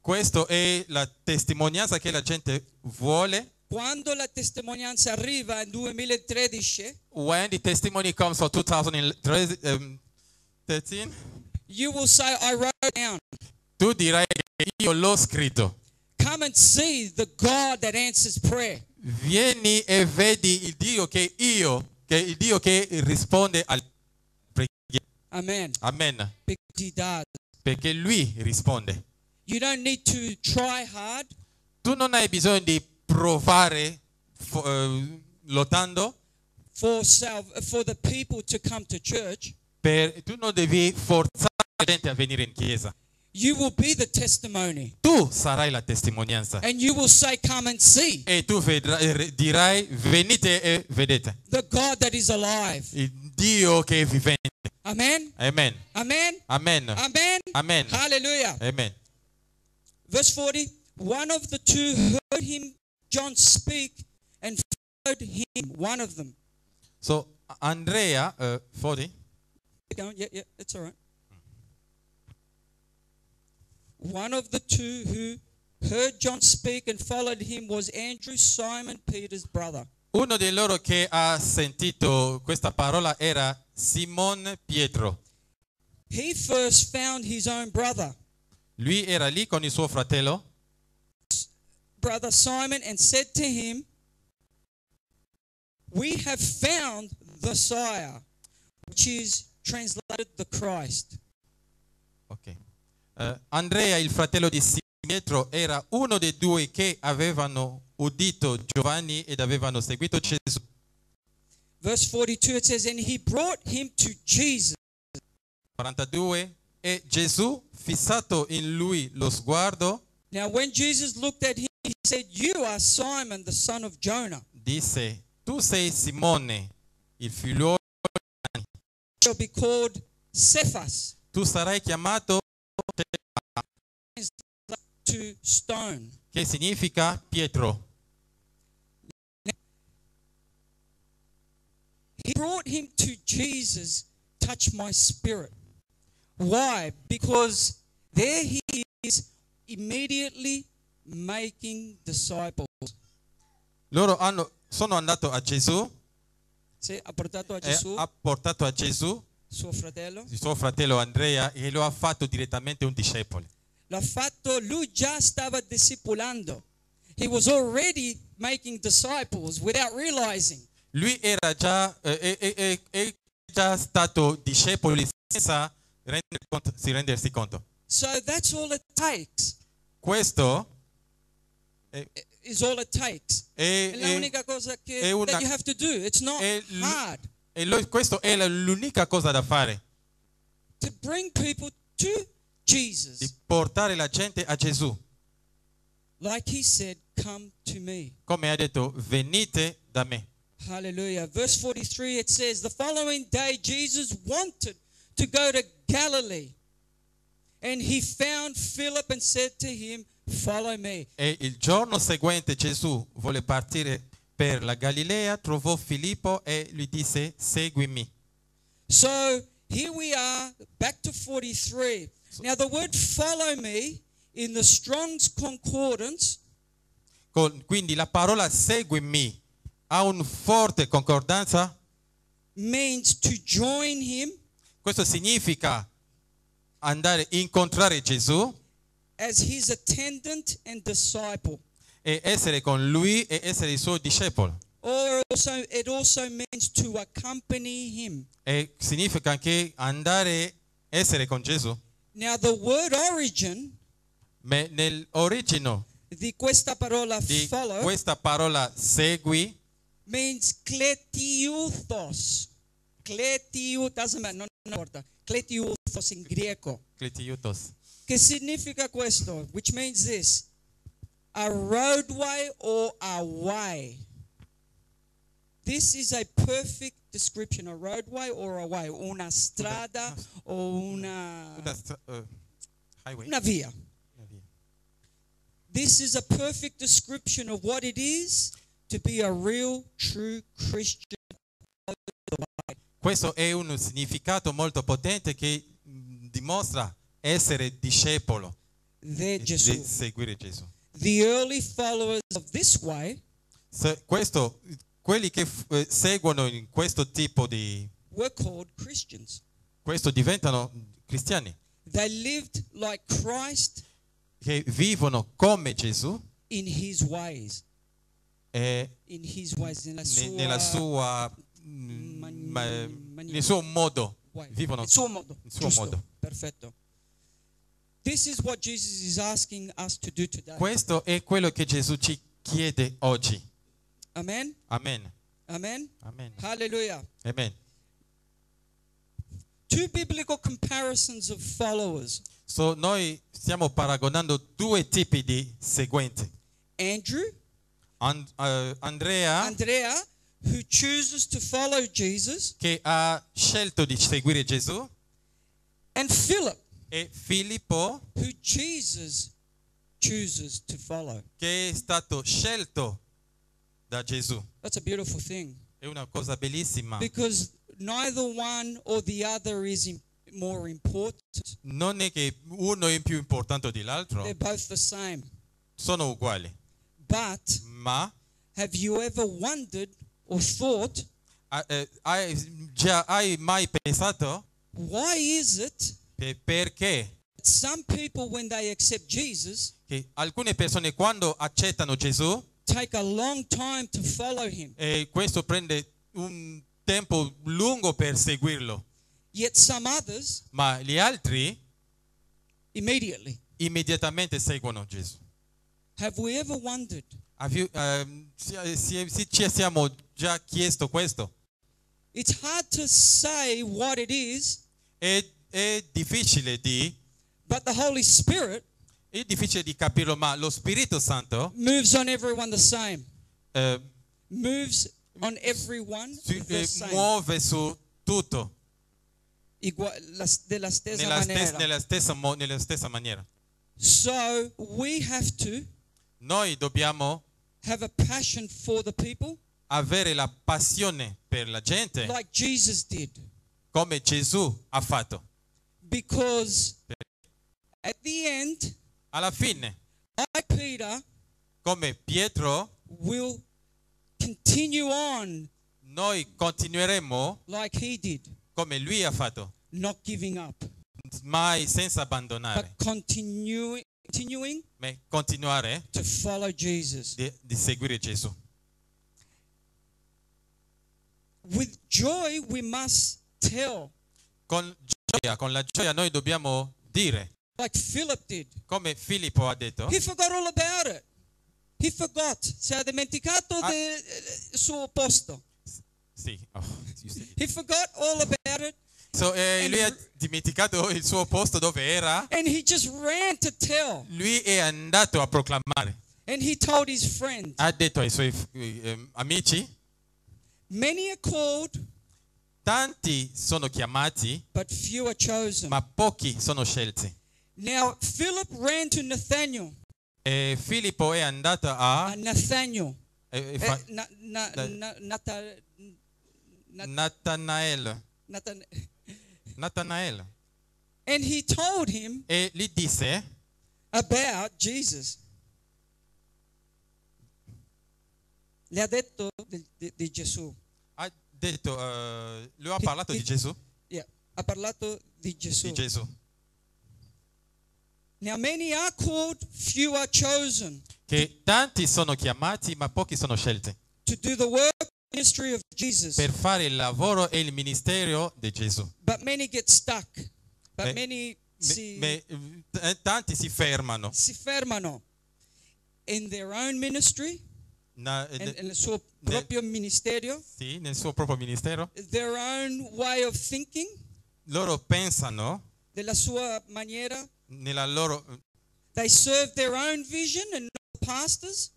questo è la testimonianza che la gente vuole. quando la testimonianza arriva nel 2013, When the testimony comes for 2013, you will say, I wrote down. tu dirai che io l'ho scritto. Come and see the God that answers prayer. Vieni e vedi il Dio che risponde alle preghiere. Amen. Amen. Because he does. Perché lui risponde. You don't need to try hard. Tu non hai bisogno di provare lottando. For the people to come to church. Tu non devi forzare la gente a venire in chiesa. You will be the testimony. Tu sarai la testimonianza. And you will say, come and see. E tu dirai, venite e vedete. The God that is alive. Il Dio che è vivente. Amen. Amen. Amen. Amen. Amen. Amen. Hallelujah. Amen. Verse 40. One of the two heard him, John, speak and followed him. One of them. So Andrea, 40. Keep going. Yeah, it's all right. One of the two who heard John speak and followed him was Andrew, Simon Peter's brother. Uno di loro che ha sentito questa parola era Simon Pietro. He first found his own brother, Lui era lì con il suo fratello, brother Simon, and said to him, we have found the Messiah, which is translated the Christ. ok. Andrea, il fratello di Simon Pietro, era uno dei due che avevano udito Giovanni ed avevano seguito Gesù. Verse 42, it says, and he brought him to Jesus. 42. E Gesù, fissato in lui lo sguardo, Now when Jesus looked at him, he said, you are Simon, the son of Jonah. disse, tu sei Simone, il figliuolo di Giovanni. Shall be called Cephas, Tu sarai chiamato, to stone. che significa Pietro. He brought him to Jesus, touch my spirit. Why? Because there he is immediately making disciples. Loro sono andati a Gesù Ha portato a e Gesù, ha portato a Gesù suo fratello. il suo fratello Andrea e lo ha fatto direttamente un discepolo. L'ha fatto, lui già stava discepolando. He was already making disciples without realizing. Lui era già, è già stato discepolo senza rendersi conto. So that's all it takes. Questo Is all it takes. È l'unica cosa che that you have to do. It's not hard. Questo è l'unica cosa da fare, To bring people to Jesus. di portare la gente a Gesù. Like he said, come to me. Come ha detto, venite da me. Hallelujah. Verse 43, it says, the following day Jesus wanted to go to Galilee. And he found Philip and said to him, follow me. E il giorno seguente Gesù volle partire per la Galilea, trovò Filippo e gli disse, seguimi. So here we are, back to 43. Now the word follow me in the Strong's Concordance Quindi la parola seguimi ha un forte concordanza. means to join him Questo significa andare a incontrare Gesù as his attendant and disciple. e essere con lui e essere il suo discepolo. or it also means to accompany him. E significa anche andare, essere con Gesù. Now the word origin Nell'origine di questa parola di follow questa parola segui means kletiuthos. Doesn't matter, non importa. Kletiuthos in greco. kletiutos, Che significa questo? Which means this: a roadway or a way. This is a perfect description, a roadway or a way, una strada o una highway. via. Una via. This is a perfect description of what it is to be a real, true Christian. Questo è un significato molto potente che dimostra essere discepolo, Di di Gesù. seguire Gesù. The early followers of this way Quelli che seguono in questo tipo di were called Christians. questo diventano cristiani, They lived like Christ che vivono come Gesù in his ways. e In his ways, nel suo modo, vivono il suo modo. il suo Giusto. modo. Perfetto. This is what Jesus is asking us to do today. Questo è quello che Gesù ci chiede oggi. Amen. Amen. Amen. Amen. Hallelujah. Amen. Two biblical comparisons of followers. So, noi stiamo paragonando due tipi di seguenti. Andrew, Andrea, who chooses to follow Jesus, che ha scelto di seguire Gesù, and Philip, e Filippo, who Jesus chooses to follow. che è stato scelto da Gesù. That's a beautiful thing, È una cosa bellissima. because neither one or the other is more important. Non è che uno è più importante dell'altro, They're both the same. sono uguali. But Ma have you ever wondered or thought, hai mai pensato why is it perché that some people, when they accept Jesus, che alcune persone quando accettano Gesù, take a long time to follow him, questo prende un tempo lungo per seguirlo, yet some others ma gli altri immediately? immediatamente seguono Gesù? Have we ever wondered? Ci siamo già chiesto questo. It's hard to say what it is, È difficile but the Holy Spirit di capirlo, ma lo Spirito Santo moves on everyone the same. eh, Moves on everyone the same. muove su tutto Della stessa maniera. nella stessa maniera. So we have to Noi dobbiamo have a passion for the people avere la passione per la gente like Jesus did. come Gesù ha fatto. Because at the end, Alla fine, like Peter, come Pietro, will continue on noi continueremo like he did, come lui ha fatto, not giving up, mai senza but abbandonare, continuing ma continuare to follow Jesus. di seguire Gesù. With joy, we must tell, Con la gioia noi dobbiamo dire, like Philip did. come Filippo ha detto, He forgot all about it. He forgot. Si è dimenticato del suo posto. sì, you said it. He forgot all about it. So, lui ha dimenticato il suo posto dove era, And he just ran to tell. lui è andato a proclamare, And he told his friends, ha detto ai suoi amici, many are called, tanti sono chiamati, but few are chosen. ma pochi sono scelti. Now, Philip ran to Nathaniel. E Filippo è andato a Nathaniel. Natanael And he told him e gli disse about Jesus. Le ha detto di Gesù. ha detto, lui ha parlato di Gesù, Yeah, ha parlato di Gesù. di Gesù. Now many are called, few are chosen. Che tanti sono chiamati, ma pochi sono scelti. to do the work and ministry of Jesus. per fare il lavoro e il ministero di Gesù. But many get stuck. But Me- many Tanti si fermano si fermano in their own ministry, nel suo proprio ministerio, sì, nel suo proprio ministero. their own way of thinking, Loro pensano della sua maniera. nella loro They serve their own vision and not the pastor's.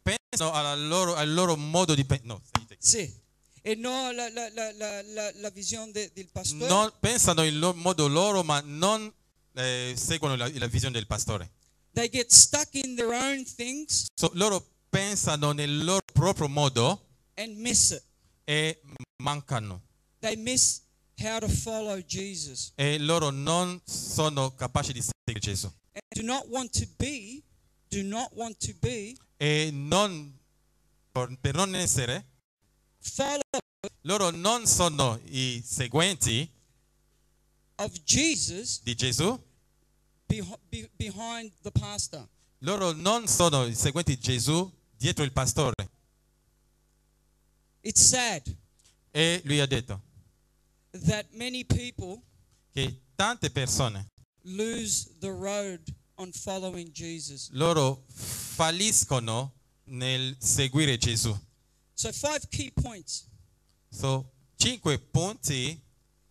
pensano al loro modo di pensare. Sì. E non la visione del pastore. Non pensano il modo loro, ma non seguono la visione del pastore. They get stuck in their own things Loro pensano nel loro proprio modo and miss it. e mancano. They miss how to follow Jesus. E loro non sono capaci di seguire Gesù. And do not want to be E per non essere, follow loro non sono i seguenti of Jesus di Gesù. behind the pastor. Loro non sono i seguenti di Gesù dietro il pastore. It's sad E lui ha detto that many people che tante persone, lose the road on following Jesus. loro falliscono nel seguire Gesù. So 5 key points. 5 punti.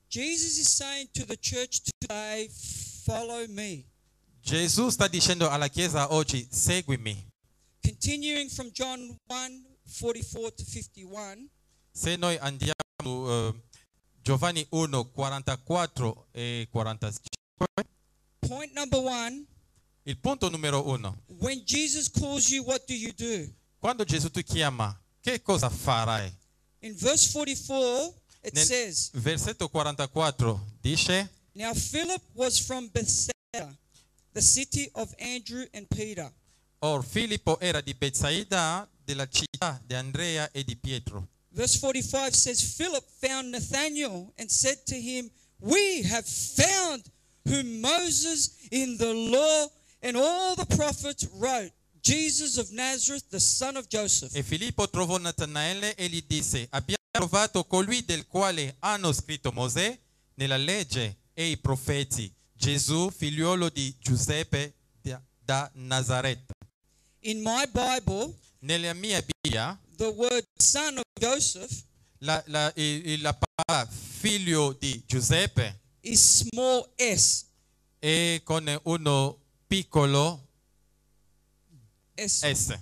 Jesus is saying to the church today, follow me. Gesù sta dicendo alla Chiesa oggi, seguimi. Continuing from John 1:44 to 51, Se noi andiamo su Giovanni 1, 44 e 45, point number 1, il punto numero 1. when Jesus calls you, what do you do? Quando Gesù ti chiama, che cosa farai? In verse 44, it Nel says, versetto 44 dice, now Philip was from Bethsaida, the city of Andrew and Peter. Or Filippo era di Betsaida, della città di Andrea e di Pietro. Verse 45 says, Philip found Nathanael and said to him, we have found whom Moses in the law and all the prophets wrote, Jesus of Nazareth, the son of Joseph. E Filippo trovò Natanaele e gli disse, abbiamo trovato colui del quale hanno scritto Mosè nella legge e i profeti, Gesù, figliuolo di Giuseppe da Nazaret. In my Bible, Nella mia Bibbia, the word son of Joseph la parola figlio di Giuseppe is small s. è con uno piccolo S, S,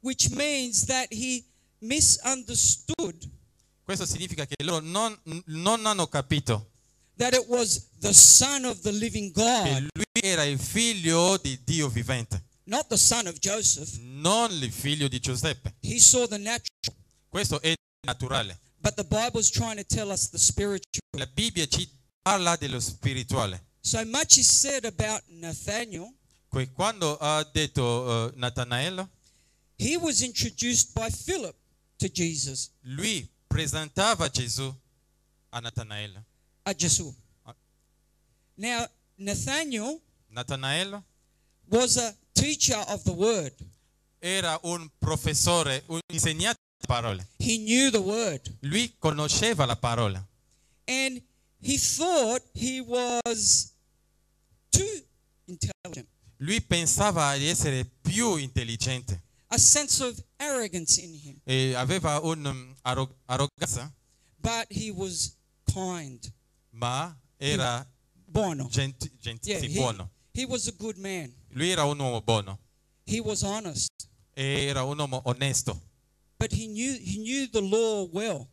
which means that he misunderstood questo significa che loro non hanno capito that it was the son of the living che God, lui era il figlio di Dio vivente, not the son of Joseph. non il figlio di Giuseppe. He saw the natural, Questo è naturale. but the Bible's trying to tell us the spiritual. La Bibbia ci parla dello spirituale. So much is said about Nathanael. Quando ha detto Natanaele, He was introduced by Philip to Jesus, lui presentava Gesù a Natanaele. a Gesù. Now, Nathanael Natanaele was a teacher of the word. era un professore, un insegnante di parole. He knew the word. Lui conosceva la parola And he thought he was too intelligent. lui pensava di essere più intelligente A sense of arrogance in him. e aveva un'arroganza, But he was kind. ma era Buono. gentile, Yeah, buono. he was a good man. Lui era un uomo buono, He was honest. era un uomo onesto But he knew the law well.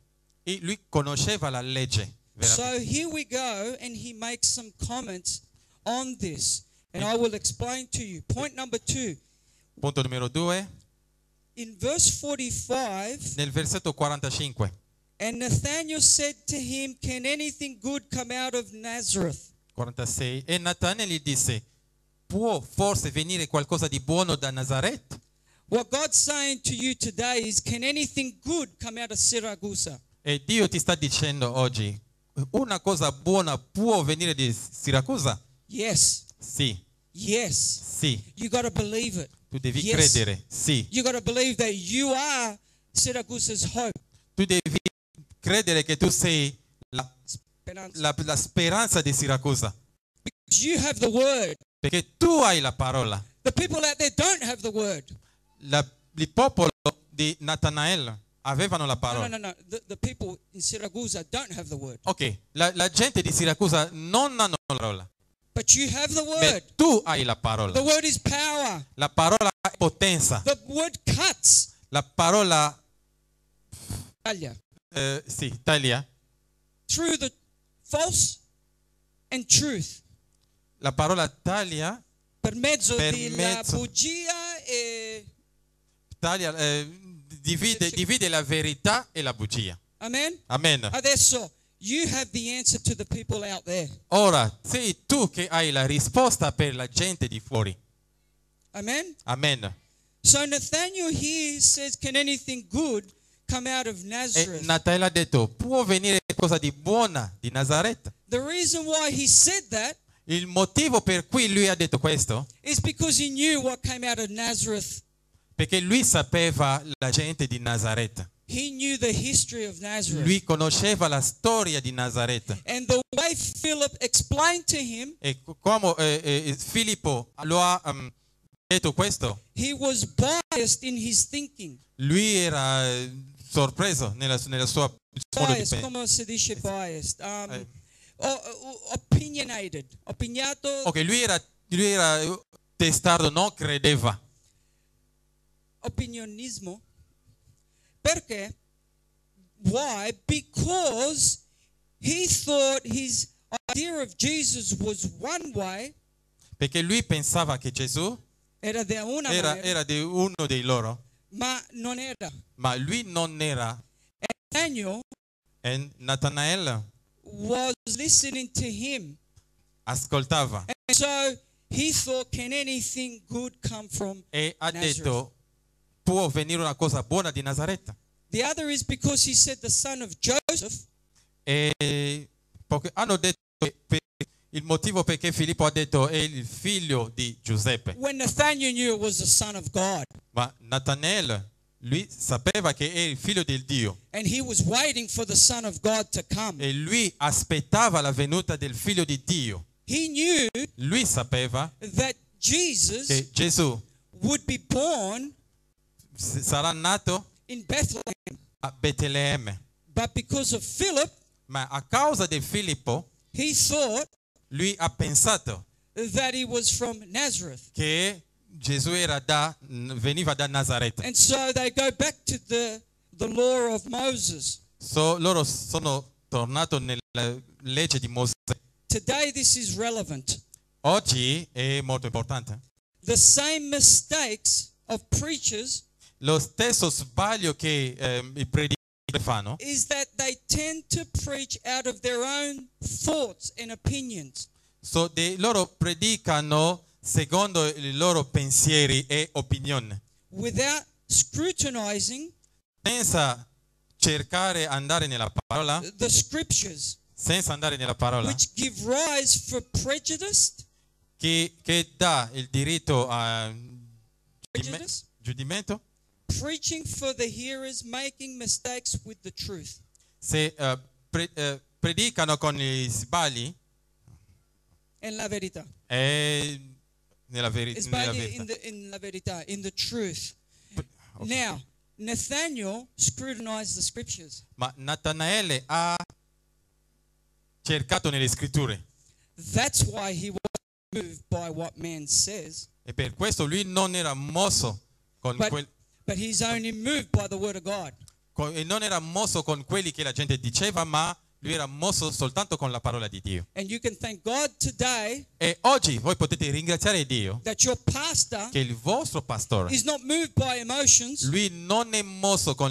e lui conosceva la legge. So veramente. here we go, and he makes some comments on this. And I will explain to you. Point number 2. Punto numero 2, In verse 45, nel versetto 45. and Nathanael said to him, can anything good come out of Nazareth? 46. E Natanaele gli disse, può forse venire qualcosa di buono da Nazaret? What God's saying to you today is, can anything good come out of Siracusa? E Dio ti sta dicendo oggi, una cosa buona può venire di Siracusa? Yes. Sì, Yes. sì. You got to believe it. Tu devi Yes. credere, sì. You got to believe that you are Syracuse's hope. Tu devi credere che tu sei Speranza. la speranza di Siracusa. Because you have the word. Perché tu hai la parola. The people out there don't have the word. Il popolo di Natanael avevano la No, parola. no, no, no. The people in Siracusa don't have the word. Ok, la gente di Siracusa non hanno la parola. But you have the Ma word. tu hai la parola. The word is power. La parola è potenza. The word cuts. La parola, Taglia. sì, taglia. Through the false and truth. La parola taglia, Per mezzo Per della mezzo. bugia e... taglia, divide la verità e la bugia. Amen? Amen. Adesso, you have the answer to the people out there. Ora, sei tu che hai la risposta per la gente di fuori. Amen? Amen. So Nathaniel here says, can anything good come out of E Nazareth? Natanaele ha detto, può venire qualcosa di buona di Nazareth? The reason why he said that Il motivo per cui lui ha detto questo, is because he knew what came out of Nazareth. perché lui sapeva la gente di Nazareth. He knew the history of Nazareth. Lui conosceva la storia di Nazareth. And the way Philip explained to him, E come Filippo lo ha detto questo, he was biased in his thinking. lui era sorpreso nella sua modo di Biased, pensare. come si dice biased? Opinionated. Opiniato. Ok, lui era testardo, non credeva. Opinionismo. Perché? Why? Because he thought his idea of Jesus was one way, Perché lui pensava che Gesù era da una maniera, era di uno dei loro, ma non era. ma lui non era. Daniel E Natanaele was listening to him. ascoltava And so he thought, can anything good come from e ha Nazareth? detto, può venire una cosa buona di Nazareth? The other is because he said the son of Joseph, E hanno detto che il motivo perché Filippo ha detto è il figlio di Giuseppe. when Nathaniel knew it was the son of God. Ma Natanaele, lui sapeva che è il figlio del Dio. And he was waiting for the son of God to come. E lui aspettava la venuta del figlio di Dio. He knew Lui sapeva that Jesus che Gesù would be born sarà nato in Bethlehem. a Betlemme. But because of Philip, Ma a causa di Filippo, he thought lui ha pensato that he was from Nazareth. che Gesù veniva da Nazareth. And so they go back to the law of Moses. Loro sono tornati nella legge di Mosè. Today this is relevant. Oggi è molto importante. The same mistakes of preachers Lo stesso sbaglio che i predicatori fanno is that they tend to preach out of their own thoughts and opinions. loro predicano secondo i loro pensieri e opinioni, Without scrutinizing senza cercare andare nella parola, the scriptures, senza andare nella parola, which give rise for prejudice, che dà il diritto a prejudice, giudimento. preaching for the hearers, making mistakes with the truth. Se predicano con gli sbagli En la verità. e nella verità. Sbagli in la verità, in the truth. Now, Nathaniel scrutinized the scriptures. Ma Natanaele ha cercato nelle scritture That's why he was moved by what man says, e per questo lui non era mosso con but he's only moved by the word of God. e non era mosso con quelli che la gente diceva, ma lui era mosso soltanto con la parola di Dio. And you can thank God today E oggi voi potete ringraziare Dio that your pastor che il vostro pastore, is not moved by emotions. lui non è mosso con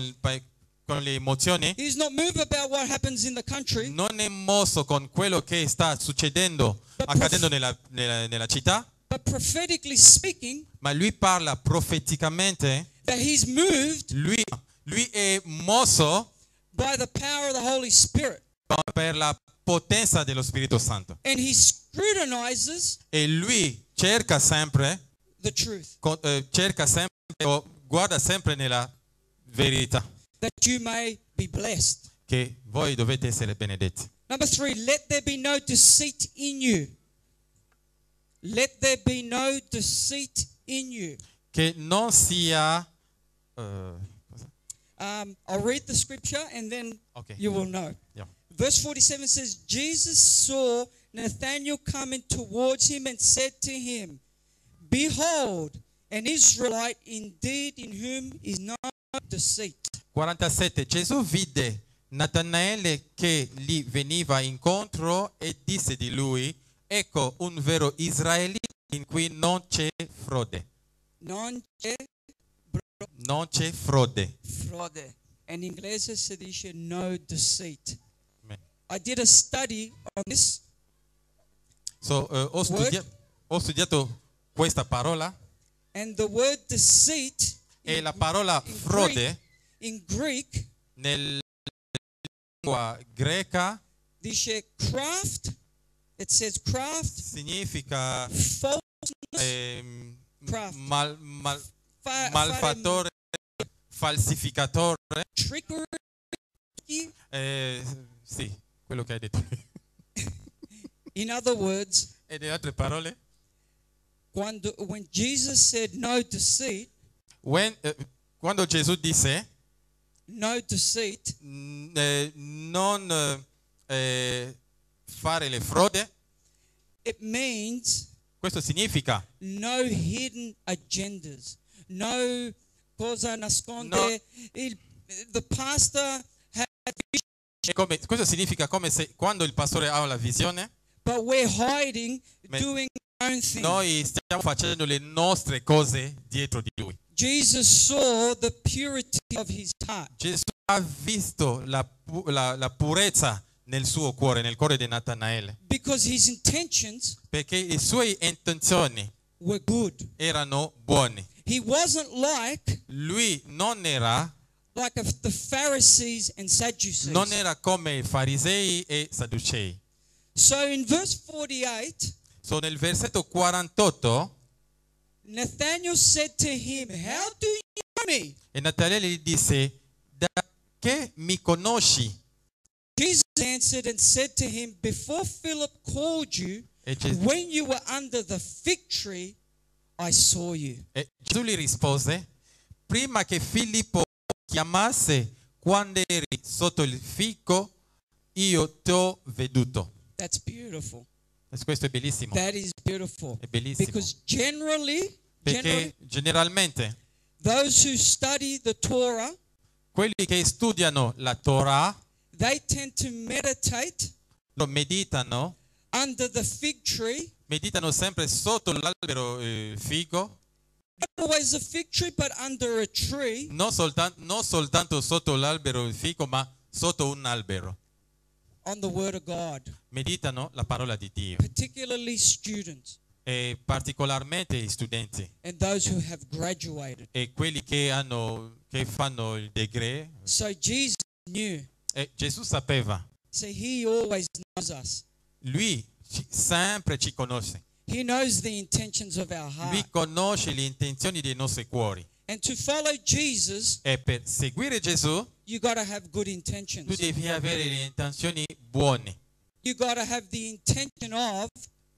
le emozioni, He's not moved about what happens in the country, non è mosso con quello che sta succedendo, accadendo nella città, but prophetically speaking, ma lui parla profeticamente. that he's moved Lui è mosso by the power of the Holy Spirit. per la potenza dello Spirito Santo. And he scrutinizes E lui cerca sempre the truth, cerca sempre o guarda sempre nella verità, that you may be blessed. che voi dovete essere benedetti. Number 3, let there be no deceit in you. Let there be no deceit in you. Che non sia I'll read the scripture and then ok, you will know. yeah. Verse 47 says, Jesus saw Nathanael coming towards him and said to him, Behold, an Israelite indeed in whom is no deceit. 47. Gesù vide Natanaele che gli veniva incontro e disse di lui: ecco un vero israelita in cui non c'è frode. Non c'è Non c'è frode. frode. And in inglese si dice no deceit. Amen. I did a study on this. So, ho studiato questa parola And the word deceit e la parola frode in Greek nella lingua greca dice craft. It says craft, significa falseness, craft, malfattore, falsificatore. trickery. Sì, quello che hai detto. In other words, E nelle altre parole, when Jesus said no deceit, quando Gesù disse no deceit, non fare le frode, it means questo significa no hidden agendas, no cosa nasconde. No. The pastor had questo significa come se quando il pastore ha la visione, but we're hiding, Me- doing our own thing. noi stiamo facendo le nostre cose dietro di lui. Jesus saw the purity of his heart. Gesù ha visto la purezza nel suo cuore, nel cuore di Natanaele, Because his intentions perché le sue intenzioni were good. erano buone. He wasn't like Lui non era the Pharisees and Sadducees. non era come i farisei e sadducei. So in verse 48, So nel versetto 48 Nathanael said to him, How do you know me? e Natanaele gli disse: da che mi conosci? Jesus answered and said to him, Before Philip called you, E Gesù, when you were under the fig tree, I saw you. e Gesù gli rispose: prima che Filippo chiamasse, quando eri sotto il fico, io ti ho veduto. That's beautiful. Questo è bellissimo. That is beautiful. È bellissimo. Because generally, Perché generalmente those who study the Torah, quelli che studiano la Torah they tend to meditate lo meditano meditano sempre sotto l'albero figo, not always a fig tree, but under a tree, non soltanto sotto l'albero figo, ma sotto un albero. on the Word of God, Meditano la parola di Dio, particularly students e particolarmente gli studenti and those who have graduated. e quelli che fanno il degré. So Jesus knew. E Gesù sapeva, So he always knows us. lui sempre ci conosce, He knows the intentions of our lui heart. conosce le intenzioni dei nostri cuori, And to follow Jesus, e per seguire Gesù you got to have good tu intentions. devi avere le intenzioni buone, You got to have the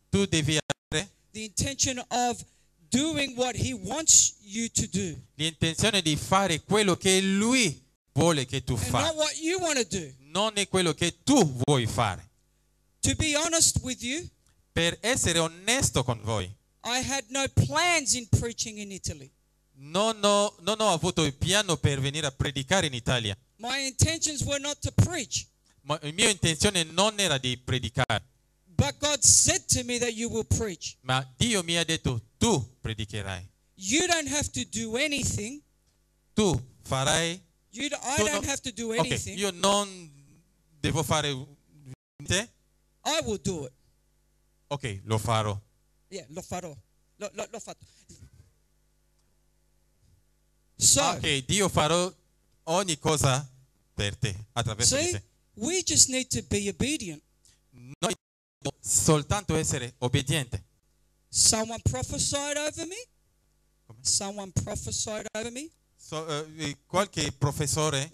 tu devi avere intention of doing what he wants you to do, l'intenzione di fare quello che lui vuole che tu and fai, not what you want to do. non è quello che tu vuoi fare. To be honest with you, Per essere onesto con voi, I had no plans in preaching in Italy. non ho avuto il piano per venire a predicare in Italia. My intentions were not to preach, Ma la mia intenzione non era di predicare, but God said to me that you will preach. ma Dio mi ha detto: tu predicherai, You don't have to do anything. tu farai. I Tu don't no- have to do Ok, anything. io non devo fare te. I will do it. Ok, lo farò. Yeah, lo farò. L'ho fatto. So, Ok, Dio farò ogni cosa per te, attraverso di see, te. we just need to be obedient. Noi dobbiamo soltanto essere obbedienti. Someone prophesied over me. someone prophesied over me. Qualche professore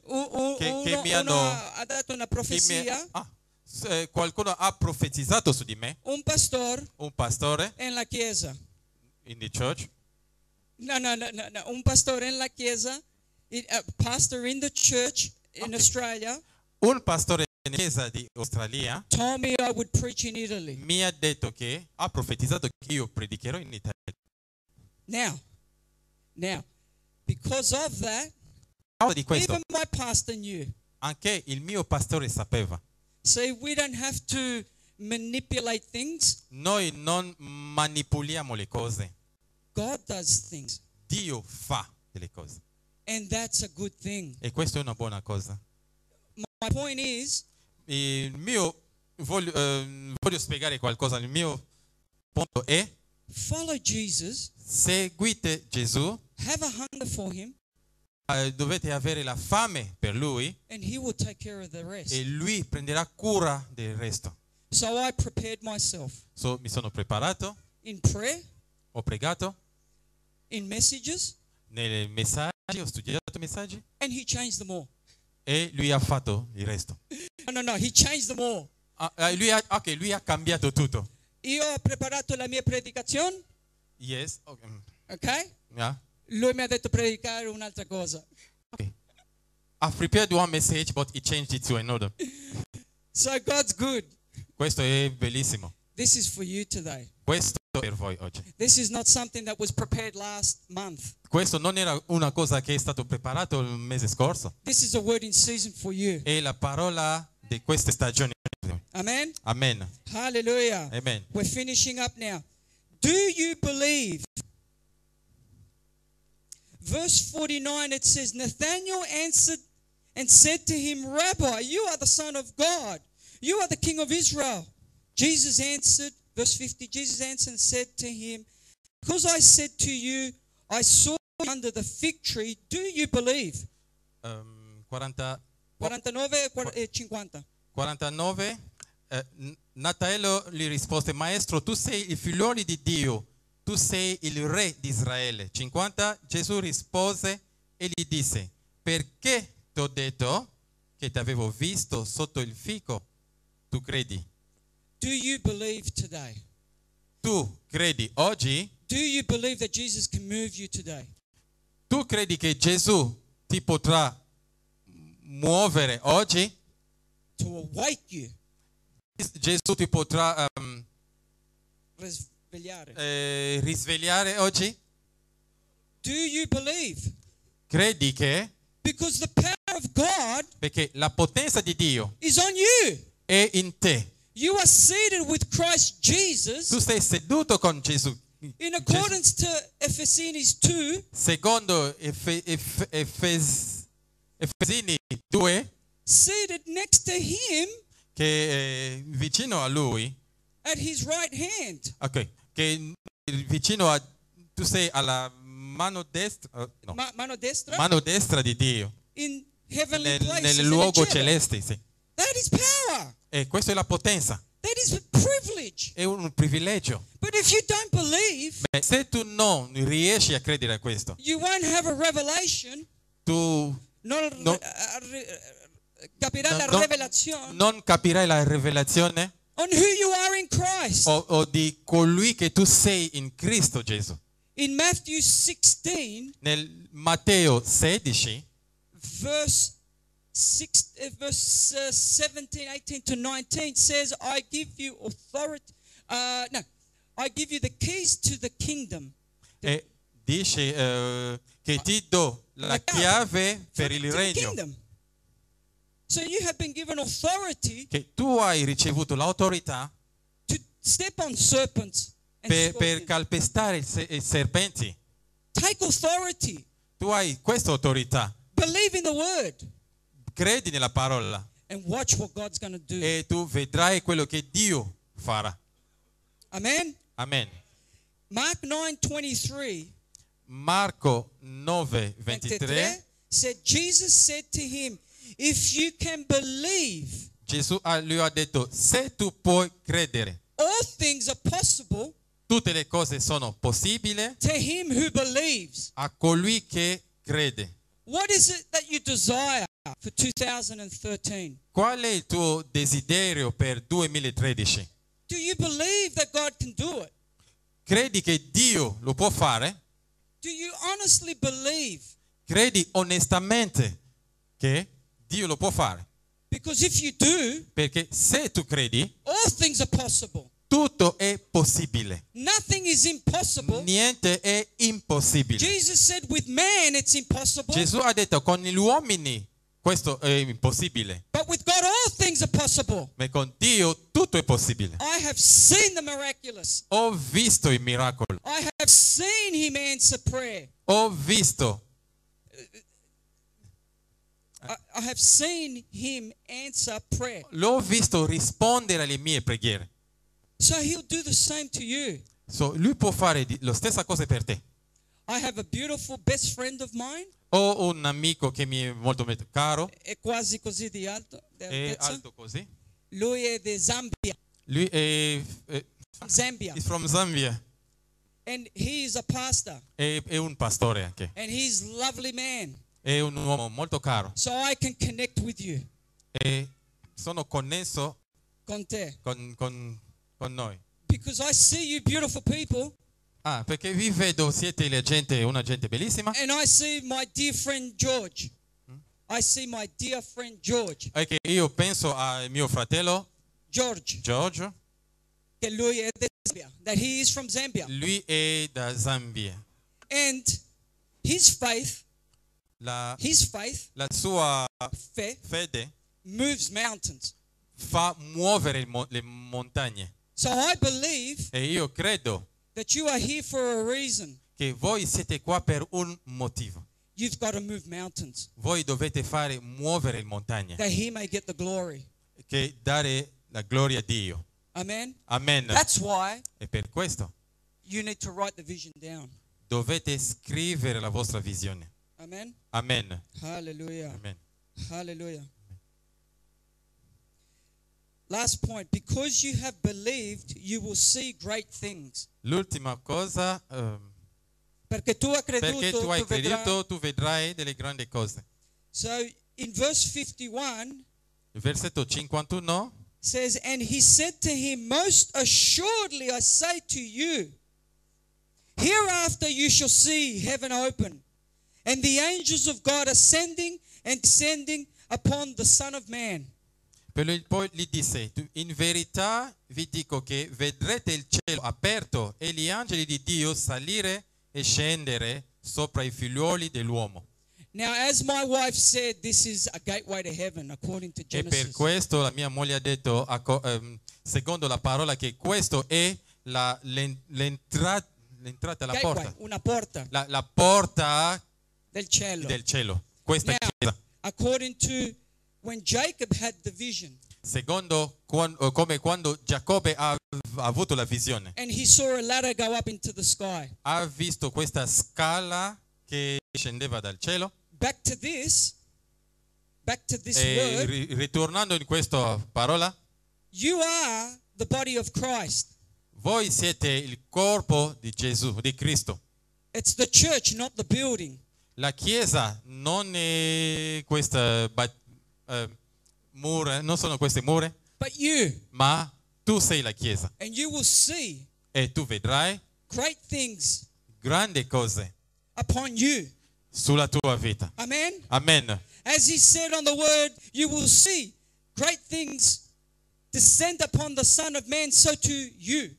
che mi Ha dato una che profezia. qualcuno ha profetizzato su di me, Un pastore un en la chiesa. in the church, No. Un pastore en la chiesa. A pastor in the church in Australia un pastore in chiesa di Australia told me I would preach in Italy. mi ha detto che ha profetizzato che io predicherò in Italia. Now, because of that, A causa di questo, even my pastor knew. anche il mio pastore sapeva. See, we don't have to manipulate things. Noi non manipoliamo le cose, God does things. Dio fa delle cose And that's a good thing. e questa è una buona cosa. My point is, Il mio voglio spiegare qualcosa. Il mio punto è: follow Jesus, seguite Gesù, have a hunger for him, dovete avere la fame per lui and he will take care of the rest. e lui prenderà cura del resto. So I prepared myself Mi sono preparato, in prayer, ho pregato in messages, nei messaggi, ho studiato i messaggi and he changed them all. e lui ha fatto il resto. No, he changed them all. Lui ha cambiato tutto. Io ho preparato la mia predicazione, Yes. ok? Yeah. Lui mi ha detto predicare un'altra cosa. Okay. I've prepared one message, but he changed it to another. So God's good. Questo è bellissimo. This is for you today. Questo è per voi oggi. This is not something that was prepared last month. Questo non era una cosa che è stato preparato il mese scorso. This is a word in season for you. È la parola di queste stagioni. Amen. Amen. Hallelujah. Amen. We're finishing up now. Do you believe? Verse 49, it says, Nathanael answered and said to him, Rabbi, you are the Son of God. You are the King of Israel. Jesus answered, verse 50, Jesus answered and said to him, because I said to you, I saw you under the fig tree, do you believe? 49, 50. Natanaele gli rispose: Maestro, tu sei il figliolo di Dio, tu sei il re di Israele. 50, Gesù rispose e gli disse: perché ti ho detto che ti avevo visto sotto il fico, tu credi? Do you believe today? Tu credi oggi? Do you believe that Jesus can move you today? Tu credi che Gesù ti potrà muovere oggi? To awake you, Gesù ti potrà risvegliare. risvegliare oggi? Do you believe? Credi che? Because the power of God Perché la potenza di Dio is on you. è in te. You are seated with Christ Jesus Tu sei seduto con Gesù. in accordance to Ephesians 2. Secondo Efesini 2, Seated next to him che è vicino a lui, at his right hand. ok, che vicino a, tu sei alla mano destra, no, Mano destra. mano destra di Dio, In heavenly places. nel in luogo the cielo. celeste, sì. That is power. E questa è la potenza, That is a privilege. è un privilegio. But if you don't believe, Beh, se tu non riesci a credere a questo, you won't have a revelation. tu Non capirà la rivelazione non capirai la rivelazione on who you are in Christ. o di colui che tu sei in Cristo Gesù. In Matthew 16, Nel Matteo 16, verse 17, 18 to 19 says, I give you authority. I give you the keys to the kingdom. dice che ti do la chiave per il To the regno, kingdom. So you have been given authority che tu hai ricevuto l'autorità to step on serpents and per scorpions. calpestare i serpenti. Take authority. Tu hai questa autorità, Believe in the word credi nella parola and watch what God's going to do. e tu vedrai quello che Dio farà. Amen. Amen. Mark 9:23 Marco 9:23, said, Jesus said to him, if you can believe, Gesù lui ha detto: se tu puoi credere, all things are possible tutte le cose sono possibili to him who believes. a colui che crede. What is it that you desire for 2013? Qual è il tuo desiderio per 2013? Do you believe that God can do it? Credi che Dio lo può fare? Do you honestly believe? Credi onestamente che Dio lo può fare? Because if you do, Perché se tu credi, all things are possible. tutto è possibile. Nothing is impossible. Niente è impossibile. Jesus said with man it's impossible, Gesù ha detto con gli uomini questo è impossibile, but with God all things are possible. ma con Dio tutto è possibile. I have seen the miraculous. Ho visto il miracolo, I have seen him answer prayer. ho visto, I have seen him answer prayer. l'ho visto rispondere alle mie preghiere. So he'll do the same to you. So, lui può fare la stessa cosa per te. I have a beautiful best friend of mine. Ho un amico che mi è molto caro, È quasi così di alto. Di è altezza. alto così. Lui è di Zambia. Lui è Zambia. he's from Zambia. And he is a pastor. È un pastore anche. And he's a lovely man. È un uomo molto caro. So I can connect with you. E sono connesso Con te. con noi. Because I see you beautiful people. Ah, perché vi vedo, siete una gente bellissima. And I see my dear friend George. I see my dear friend George. E che io penso al mio fratello George. Giorgio. Che lui è di Zambia. That he is from Zambia. Lui è da Zambia. And his faith, La sua fe, fede moves mountains. fa muovere le montagne. So I believe E io credo that you are here for a reason. che voi siete qua per un motivo. You've got to move mountains Voi dovete fare muovere le montagne, that he may get the glory. che dare la gloria a Dio. Amen. Amen. That's why E per questo you need to write the vision down. dovete scrivere la vostra visione. Amen. Amen. Hallelujah. Amen. Hallelujah. Last point. Because you have believed, you will see great things. L'ultima cosa, Perché tu hai perché creduto, tu hai tu vedrai. creduto, tu vedrai delle grandi cose. So in verse 51 Il versetto 51 says, and he said to him, most assuredly I say to you, hereafter you shall see heaven open, and the angels of God ascending and descending upon the Son of Man. Poi gli disse, in verità vi dico che vedrete il cielo aperto e gli angeli di Dio salire e scendere sopra i figliuoli dell'uomo. Now, as my wife said, this is a gateway to heaven, according to E per Genesis. questo la mia moglie ha detto, secondo la parola, che questo è l'entrata alla Gateway, porta. una porta La porta del cielo. del cielo. Questa Now, chiesa. according to when Jacob had the vision, Secondo come quando Giacobbe ha avuto la visione. and he saw a ladder go up into the sky. Ha visto questa scala che scendeva dal cielo. Back to this E word, ritornando in questa parola, you are the body of Christ. voi siete il corpo di Gesù, di Cristo. It's the church, not the building. La chiesa non è questa mura, non sono queste mura, But you, ma tu sei la chiesa and you will see e tu vedrai great things grandi cose upon you. sulla tua vita. Amen. Amen. As he said on the word, you will see great things descend upon the Son of Man, so to you.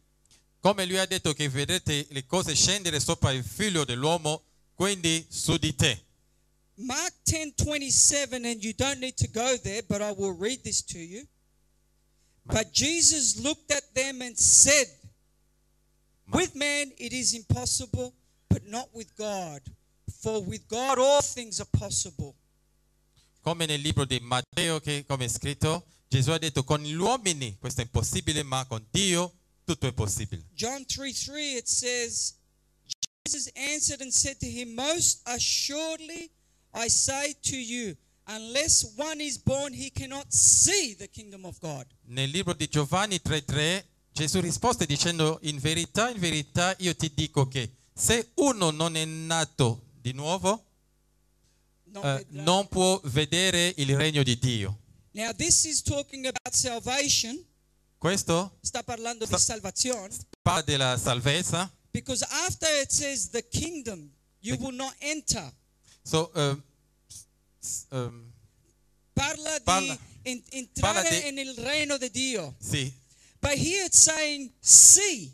Come lui ha detto che vedrete le cose scendere sopra il figlio dell'uomo, quindi su di te. Mark 10:27, and you don't need to go there, but I will read this to you. But Jesus looked at them and said, with man it is impossible, but not with God. For with God all things are possible. Come nel libro di Matteo, che come è scritto, Gesù ha detto con gli uomini questo è impossibile, ma con Dio tutto è possibile. John 3:3, it says, Jesus answered and said to him, most assuredly I say to you, unless one is born, he cannot see the kingdom of God. Nel libro di Giovanni 3:3 Gesù rispose dicendo in verità io ti dico che se uno non è nato di nuovo not vedrà. non può vedere il regno di Dio. Now this is talking about salvation. Questo Sta parlando di salvazione. parla della salvezza. Because after it says the kingdom, you will not enter. So, Parla Parla- di entrare parla di- nel regno di Dio. sì, But here it's saying see.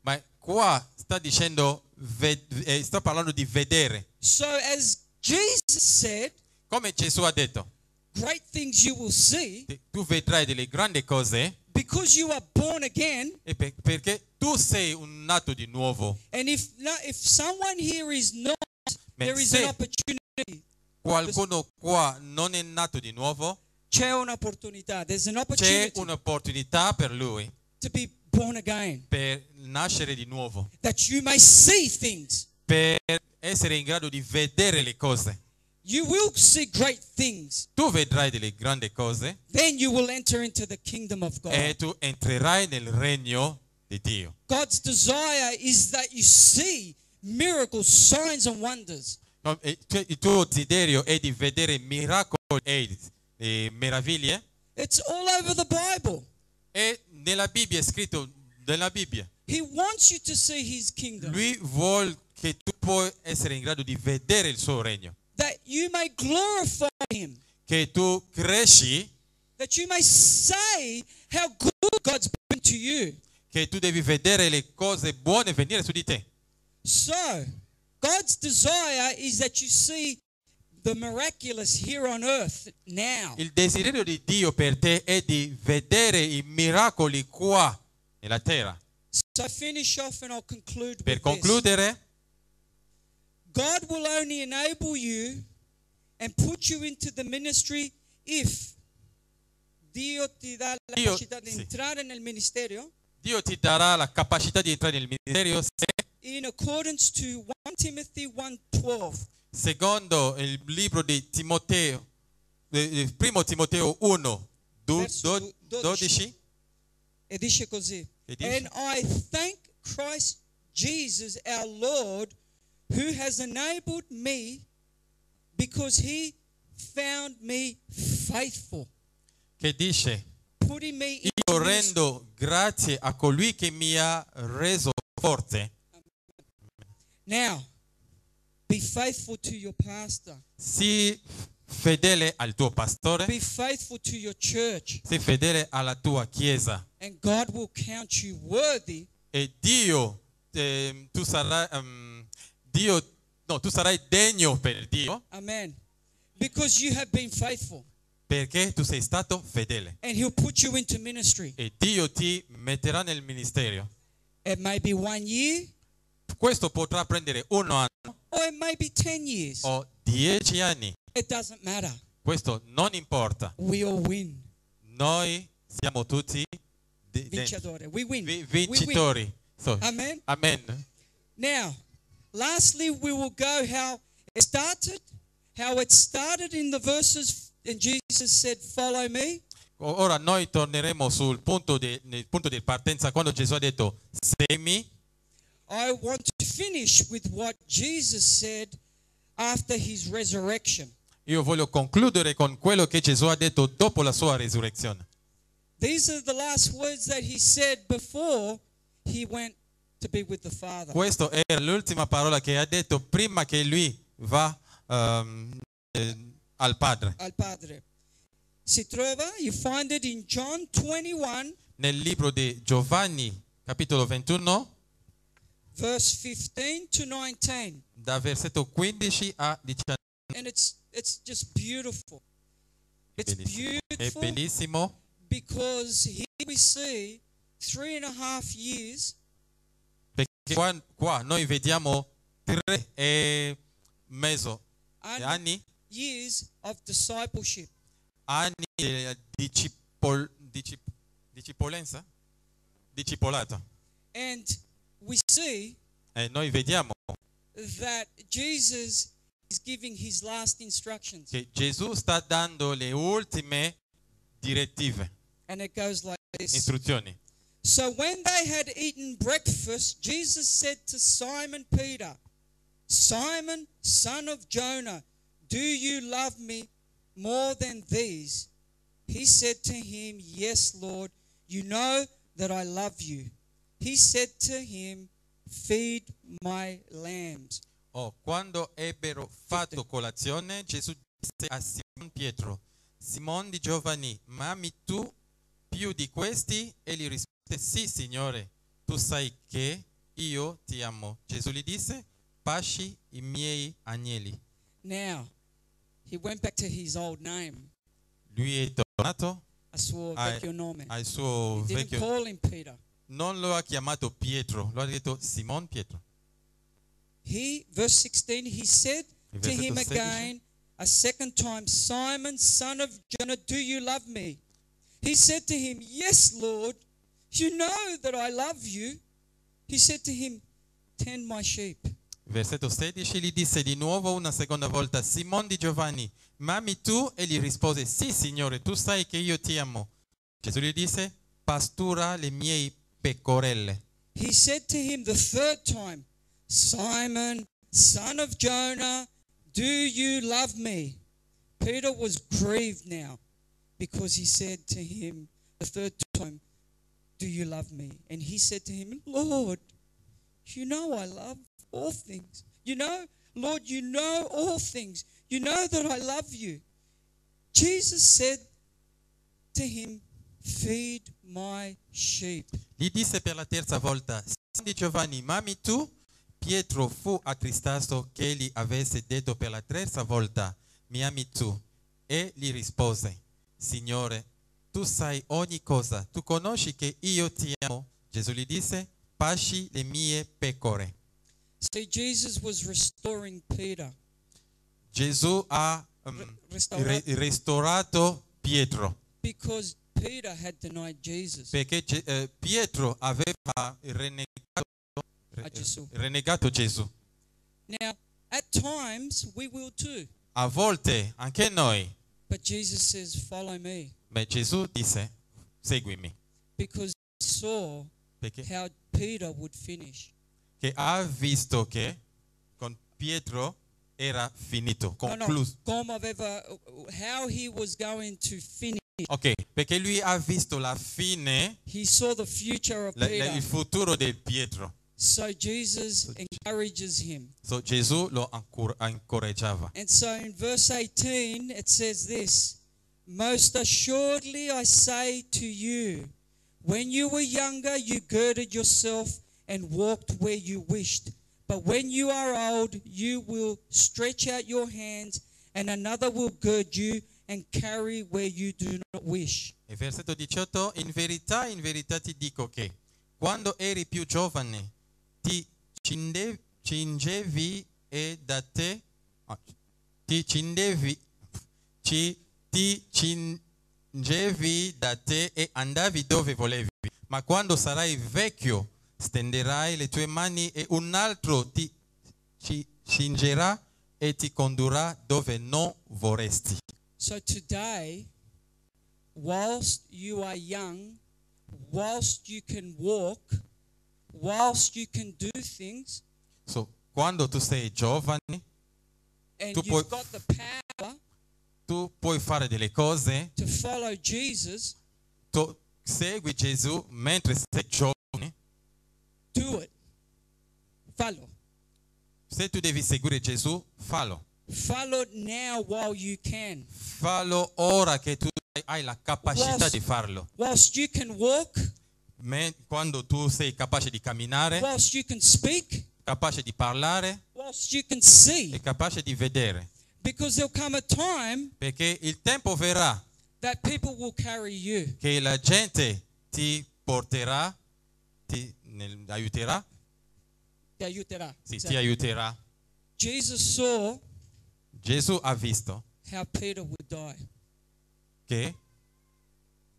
ma qua sta dicendo, sta parlando di vedere. So as Jesus said, Come Gesù ha detto, great things you will see tu vedrai delle grandi cose because you are born again. e perché tu sei un nato di nuovo. And if someone here is not, Ma there is an se opportunity. qualcuno qua non è nato di nuovo, C'è un'opportunità. There's an c'è opportunity un'opportunità per lui to be born again. per nascere di nuovo, That you may see things. per essere in grado di vedere le cose. You will see great things. Tu vedrai delle grandi cose Then you will enter into the kingdom of God. e tu entrerai nel regno di Dio. God's desire is that you see miracles, signs and wonders. No, il tuo desiderio è di vedere miracoli e meraviglie. It's all over the Bible. E nella Bibbia è scritto nella Bibbia. He wants you to see his kingdom. Lui vuole che tu puoi essere in grado di vedere il suo regno, That you may glorify him. che tu cresci, That you may say how good God's been to you. che tu devi vedere le cose buone venire su di te. So, God's desire is that you see the miraculous here on earth now. Il desiderio di Dio per te è di vedere i miracoli qua nella terra. So I finish off and I'll conclude Per with this. concludere, God will only enable you and put you into the ministry if Dio ti dà la Dio- capacità di sì. entrare nel ministero Dio ti darà la capacità di entrare nel ministero se, in accordance to 1 Timothy 1:12. secondo il libro di Timoteo, primo Timoteo 1, Verso 12, E dice così. Che dice? And I thank Christ Jesus our Lord who has enabled me because he found me faithful, che dice: putting me in io rendo grazie a colui che mi ha reso forte. Now, be faithful to your pastor. Sii fedele al tuo pastore, Be faithful to your church. sii fedele alla tua chiesa And God will count you worthy e Dio, tu sarai, tu sarai degno per Dio Amen. Because you have been faithful. perché tu sei stato fedele And he'll put you into ministry. e Dio ti metterà nel ministero. It may be 1 year Questo potrà prendere 1 anno or it may be 10 years. o 10 anni, It doesn't matter. questo non importa. We all win. Noi siamo tutti Vincitore. We win. We win. vincitori. So, Amen. amen. Now, lastly, we will go how it started in the verses, and Jesus said, follow me. Ora noi torneremo sul nel punto di partenza quando Gesù ha detto seguimi. I want to finish with what Jesus said after his resurrection. Io voglio concludere con quello che Gesù ha detto dopo la sua resurrezione. These are the last words that he said before he went to be with the Father. Questa era l'ultima parola che ha detto prima che lui va al Padre. Al Padre. Si trova, you find it in John 21, Nel libro di Giovanni, capitolo 21, verse 15 to 19. da versetto 15 a 19. And it's just beautiful. It's Bellissimo. È beautiful bellissimo because here we see 3.5 years perché qua noi vediamo 3 anni years of discipleship. di discepolato. And we see E noi vediamo that Jesus is giving his last instructions. che Gesù sta dando le ultime direttive, And it goes like this. istruzioni. So when they had eaten breakfast, Jesus said to Simon Peter, Simon, son of Jonah, do you love me more than these? He said to him, Yes, Lord, you know that I love you. He said to him, Feed my lambs. Quando ebbero fatto colazione, Gesù disse a Simon Pietro, Simon di Giovanni, ma ami tu più di questi? Egli rispose, sì, Signore, tu sai che io ti amo. Gesù gli disse, pasci i miei agnelli. Now, he went back to his old name, Lui è tornato al suo Ai- vecchio nome. al suo He didn't vecchio... call him Peter. Non lo ha chiamato Pietro, lo ha detto Simon Pietro. Verse 16, he said Il to versetto him 16. again a second time, Simon, son of Jonah, do you love me? He said to him, Yes, Lord, you know that I love you. He said to him, Tend my sheep. Versetto 16 gli disse di nuovo una seconda volta, Simon di Giovanni, ma ami tu? E gli rispose, sì, Signore, tu sai che io ti amo. Gesù gli disse, pastura le mie pecorelle. He said to him the third time, Simon, son of Jonah, do you love me? Peter was grieved now because he said to him the third time, do you love me? And he said to him, Lord, you know I love all things. You know, Lord, you know all things. You know that I love you. Jesus said to him, feed my sheep. Gli disse per la terza volta, Simon di Giovanni, ma ami tu? Pietro fu attristato che egli avesse detto per la terza volta, mi ami tu? E gli rispose, Signore, tu sai ogni cosa, tu conosci che io ti amo. Gesù gli disse, pasci le mie pecore. See, Jesus was restoring Peter. Gesù ha restaurato Pietro Because Peter had denied Jesus. perché Pietro aveva renegato Gesù. Now, at times we will too. A volte anche noi, But Jesus says, follow me. beh, Gesù disse, seguimi, Because he saw perché how Peter would finish. che ha visto che con Pietro era finito, concluso. Come aveva, how he was going to finish. Ok, perché lui ha visto la fine, He saw the future of Peter. il futuro del Pietro. So Jesus encourages him. So, Gesù lo incoraggiava. And so in verse 18 it says this, most assuredly I say to you, when you were younger you girded yourself and walked where you wished. But when you are old you will stretch out your hands and another will gird you and carry where you do not wish. E versetto 18, in verità ti dico che quando eri più giovane ti cingevi e da te ti cingevi da te e andavi dove volevi, ma quando sarai vecchio stenderai le tue mani e un altro ti cingerà e ti condurrà dove non vorresti. So today, whilst you are young, whilst you can walk, whilst you can do things, So, quando tu sei giovane, and Tu you've puoi- got the power tu puoi fare delle cose, to follow Jesus, tu segui Gesù mentre sei giovane. do it. Follow. Se tu devi seguire Gesù, fallo. Follow now while you can. Fallo ora che tu hai la capacità Whilst- di farlo. Whilst you can walk, Quando tu sei capace di camminare, whilst you can speak, capace di parlare whilst you can see. e capace di vedere. Because there'll come a time Perché il tempo verrà that people will carry you. che la gente ti porterà, aiuterà, Ti aiuterà. sì, Esatto. ti aiuterà. Jesus saw Gesù ha visto how Peter would die. che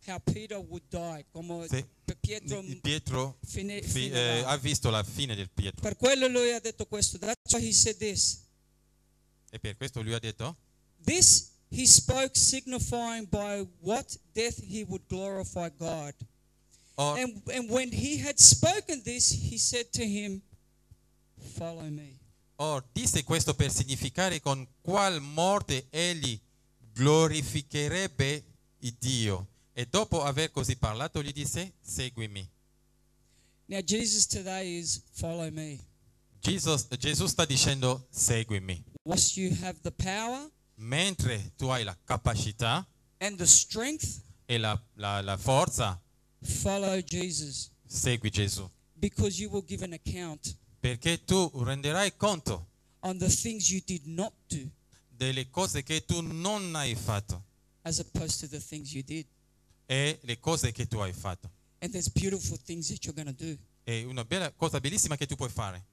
How Peter would die. Come se Pietro Pietro finirà. ha visto la fine del Pietro. Per quello lui ha detto questo. That's why he said this. E per questo lui ha detto, This he spoke signifying by what death he would glorify God. Or, And when he had spoken this, he said to him, "Follow me." or disse questo per significare con qual morte egli glorificherebbe il Dio. E dopo aver così parlato gli disse, seguimi. Now Jesus today is follow me. Gesù sta dicendo, seguimi. Once you have the power Mentre tu hai la capacità and the strength, e la forza, follow Jesus, segui Gesù. because you will give an account Perché tu renderai conto on the things you did not do delle cose che tu non hai fatto as opposed to the things you did. e le cose che tu hai fatto. And there's beautiful things that you're going to do, È una bella cosa bellissima che tu puoi fare.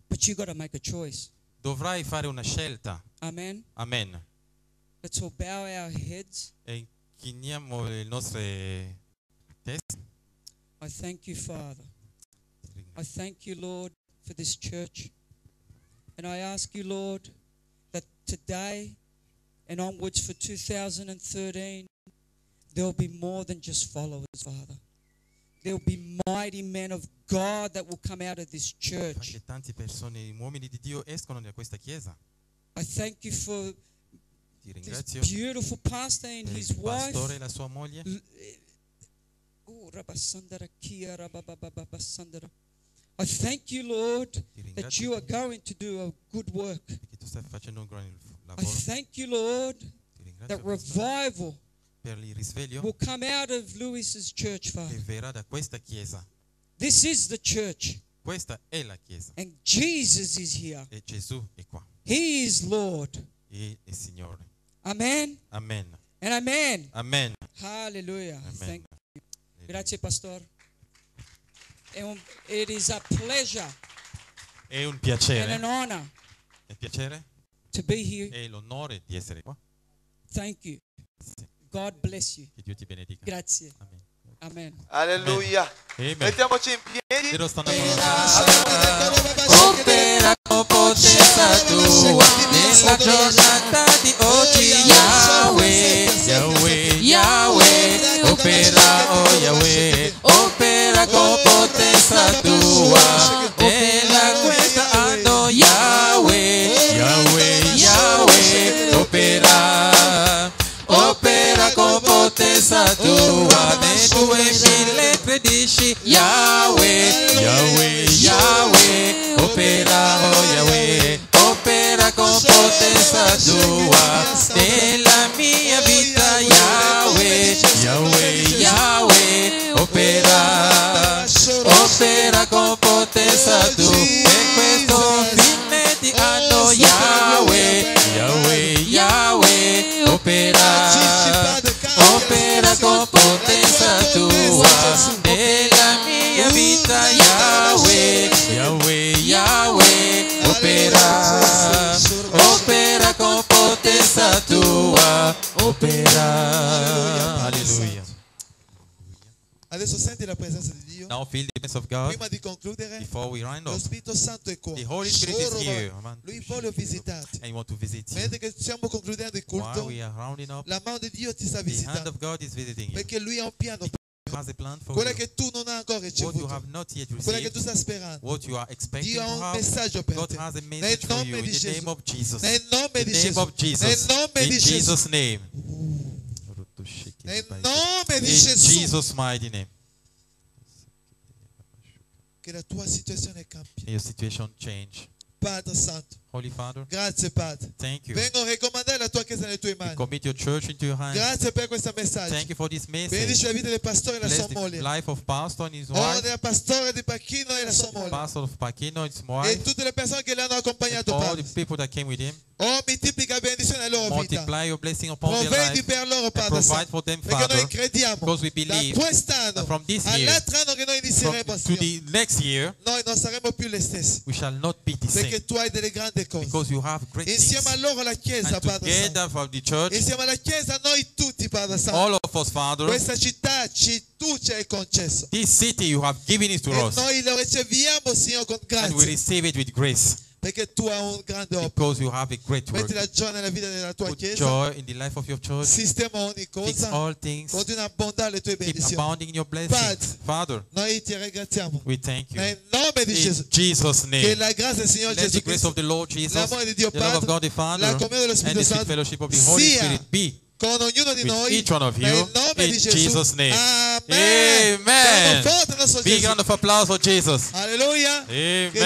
but you got to make a choice. Dovrai fare una scelta. Amen. Amen. Let's all bow our heads. E inchiniamo le nostre teste. I thank you, Father. I thank you, Lord, for this church. And I ask you, Lord, that today and onwards for 2013, there will be more than just followers, Father. There will be mighty men of God that will come out of this church. Che tante persone, uomini di Dio, escono da questa chiesa. I thank you for Ti this ringrazio beautiful pastor and per his il wife. pastore e la sua moglie. Oh, Rabasandara Kia Rababababasandara. I thank you, Lord, Ti that ringrazio you are going to do a good work. perché tu stai facendo un gran I lavoro. thank you, Lord, Ti ringrazio that revival per il risveglio will come out of Lewis's church, che Father. verrà da questa chiesa. This is the church, Questa è la chiesa and Jesus is here. e Gesù è qua. He is Lord. E il Signore. Amen Amen. and amen. Amen. Hallelujah. Amen. Thank you. Grazie, Pastor. It is a pleasure È un and piacere. an honor È un piacere to be here. e l'onore di essere qua. Thank you. Sì. God bless you. Che Dio ti benedica. Grazie. Amen. Amen. Alleluia. Amen. Mettiamoci in piedi. Dio sta Opera con potenza tua nella giornata di oggi, Yahweh, Yahweh, Yahweh, opera, oh Yahweh, opera con potenza tua nella questa anno, Yahweh, Yahweh, Yahweh, opera, opera con potenza tua nei tue 1013, Yahweh, Yahweh, Yahweh, opera, oh Yahweh, opera con potenza tua nella mia vita, Yahweh, Yahweh, Yahweh, opera, opera con potenza tua in questo fine di anno, Yahweh, Yahweh, Yahweh, opera, opera con potenza tua nella mia vita, Yahweh, Yahweh, Yahweh, opera, opera con potenza tua, opera. Alleluia. Adesso senti la presenza di Dio. Now feel the presence of God. Prima di concludere, Before we round lo off, Spirito Santo è qua. the Holy Spirit is here. Lui vuole visitarti. And he want to visit you. Mentre che stiamo concludendo il While culto, we are rounding up, la mano di Dio ti sta the hand visitando. of God is visiting you. Perché Lui ha un piano. He has a plan for Quello you. che tu non hai ancora What you ricevuto. have not yet Quello che tu received, stai sperando. what you are expecting Dio ha to un have, messaggio per God te. has a Nel message for you nome in di the Gesù. name of Jesus. Nel nome In di the name Gesù. of Jesus. Nel nome In di Gesù. Jesus' name. Nel nome di In Gesù. Jesus' mighty name. Che la tua situazione cambi. May your situation change. Padre Santo, Holy Father, grazie Padre. thank you. Vengo a raccomandare la tua chiesa nelle tue We mani. commit your church into your hands. Grazie per questo messaggio. Thank you for this Benedici message. la vita del pastore e la Bless sua the moglie. life of Pastor and his Oh, wife, del pastore di Pachino e la sua moglie. Pastor of Pachino and his E wife, tutte le persone che l'hanno and accompagnato, all Padre. the people that came with him. Oh, moltiplica benedizione alla loro vita. Multiply your blessing upon their Provvedi life. per loro, And Padre provide Santo. for them, Perché noi Father, crediamo because we da believe quest'anno from this year, all'altro anno che noi from, inizieremo, to Signore, the next year, noi non saremo più le stesse. we shall not be the same. Perché tu hai delle grandi cose. Because you have great Insieme a things. loro la Chiesa, And Padre Santo. together from the church, Insieme alla Chiesa noi tutti, Padre Santo. all of us, Father, Questa città tu ci hai concesso. this city you have given it to E us. noi lo riceviamo, Signore, con And we grazia. receive it with grace. Perché tu hai un grande opera. Because you have a great work. Metti la gioia nella vita della tua Put chiesa. joy in the life of your church. Sistema ogni Fix cosa. all things. Continua a abbondare le tue Keep benedizioni. abounding in your blessings. Father, Noi ti ringraziamo. we thank you. Nel nome di Gesù. In Jesus' Che name. la grazia del Signore Let the Gesù grace Cristo, of the Lord Jesus, l'amore di Dio the love of God Padre, the Father, la comunione dello and Spirito the sweet Santo fellowship of the Holy sia Spirit be con ognuno di with noi each one of you nel nome in di Gesù. Jesus' name. Amen. Amen. Diamo forte il nostro Big Gesù. round of applause for Jesus. Alleluia. Amen. Che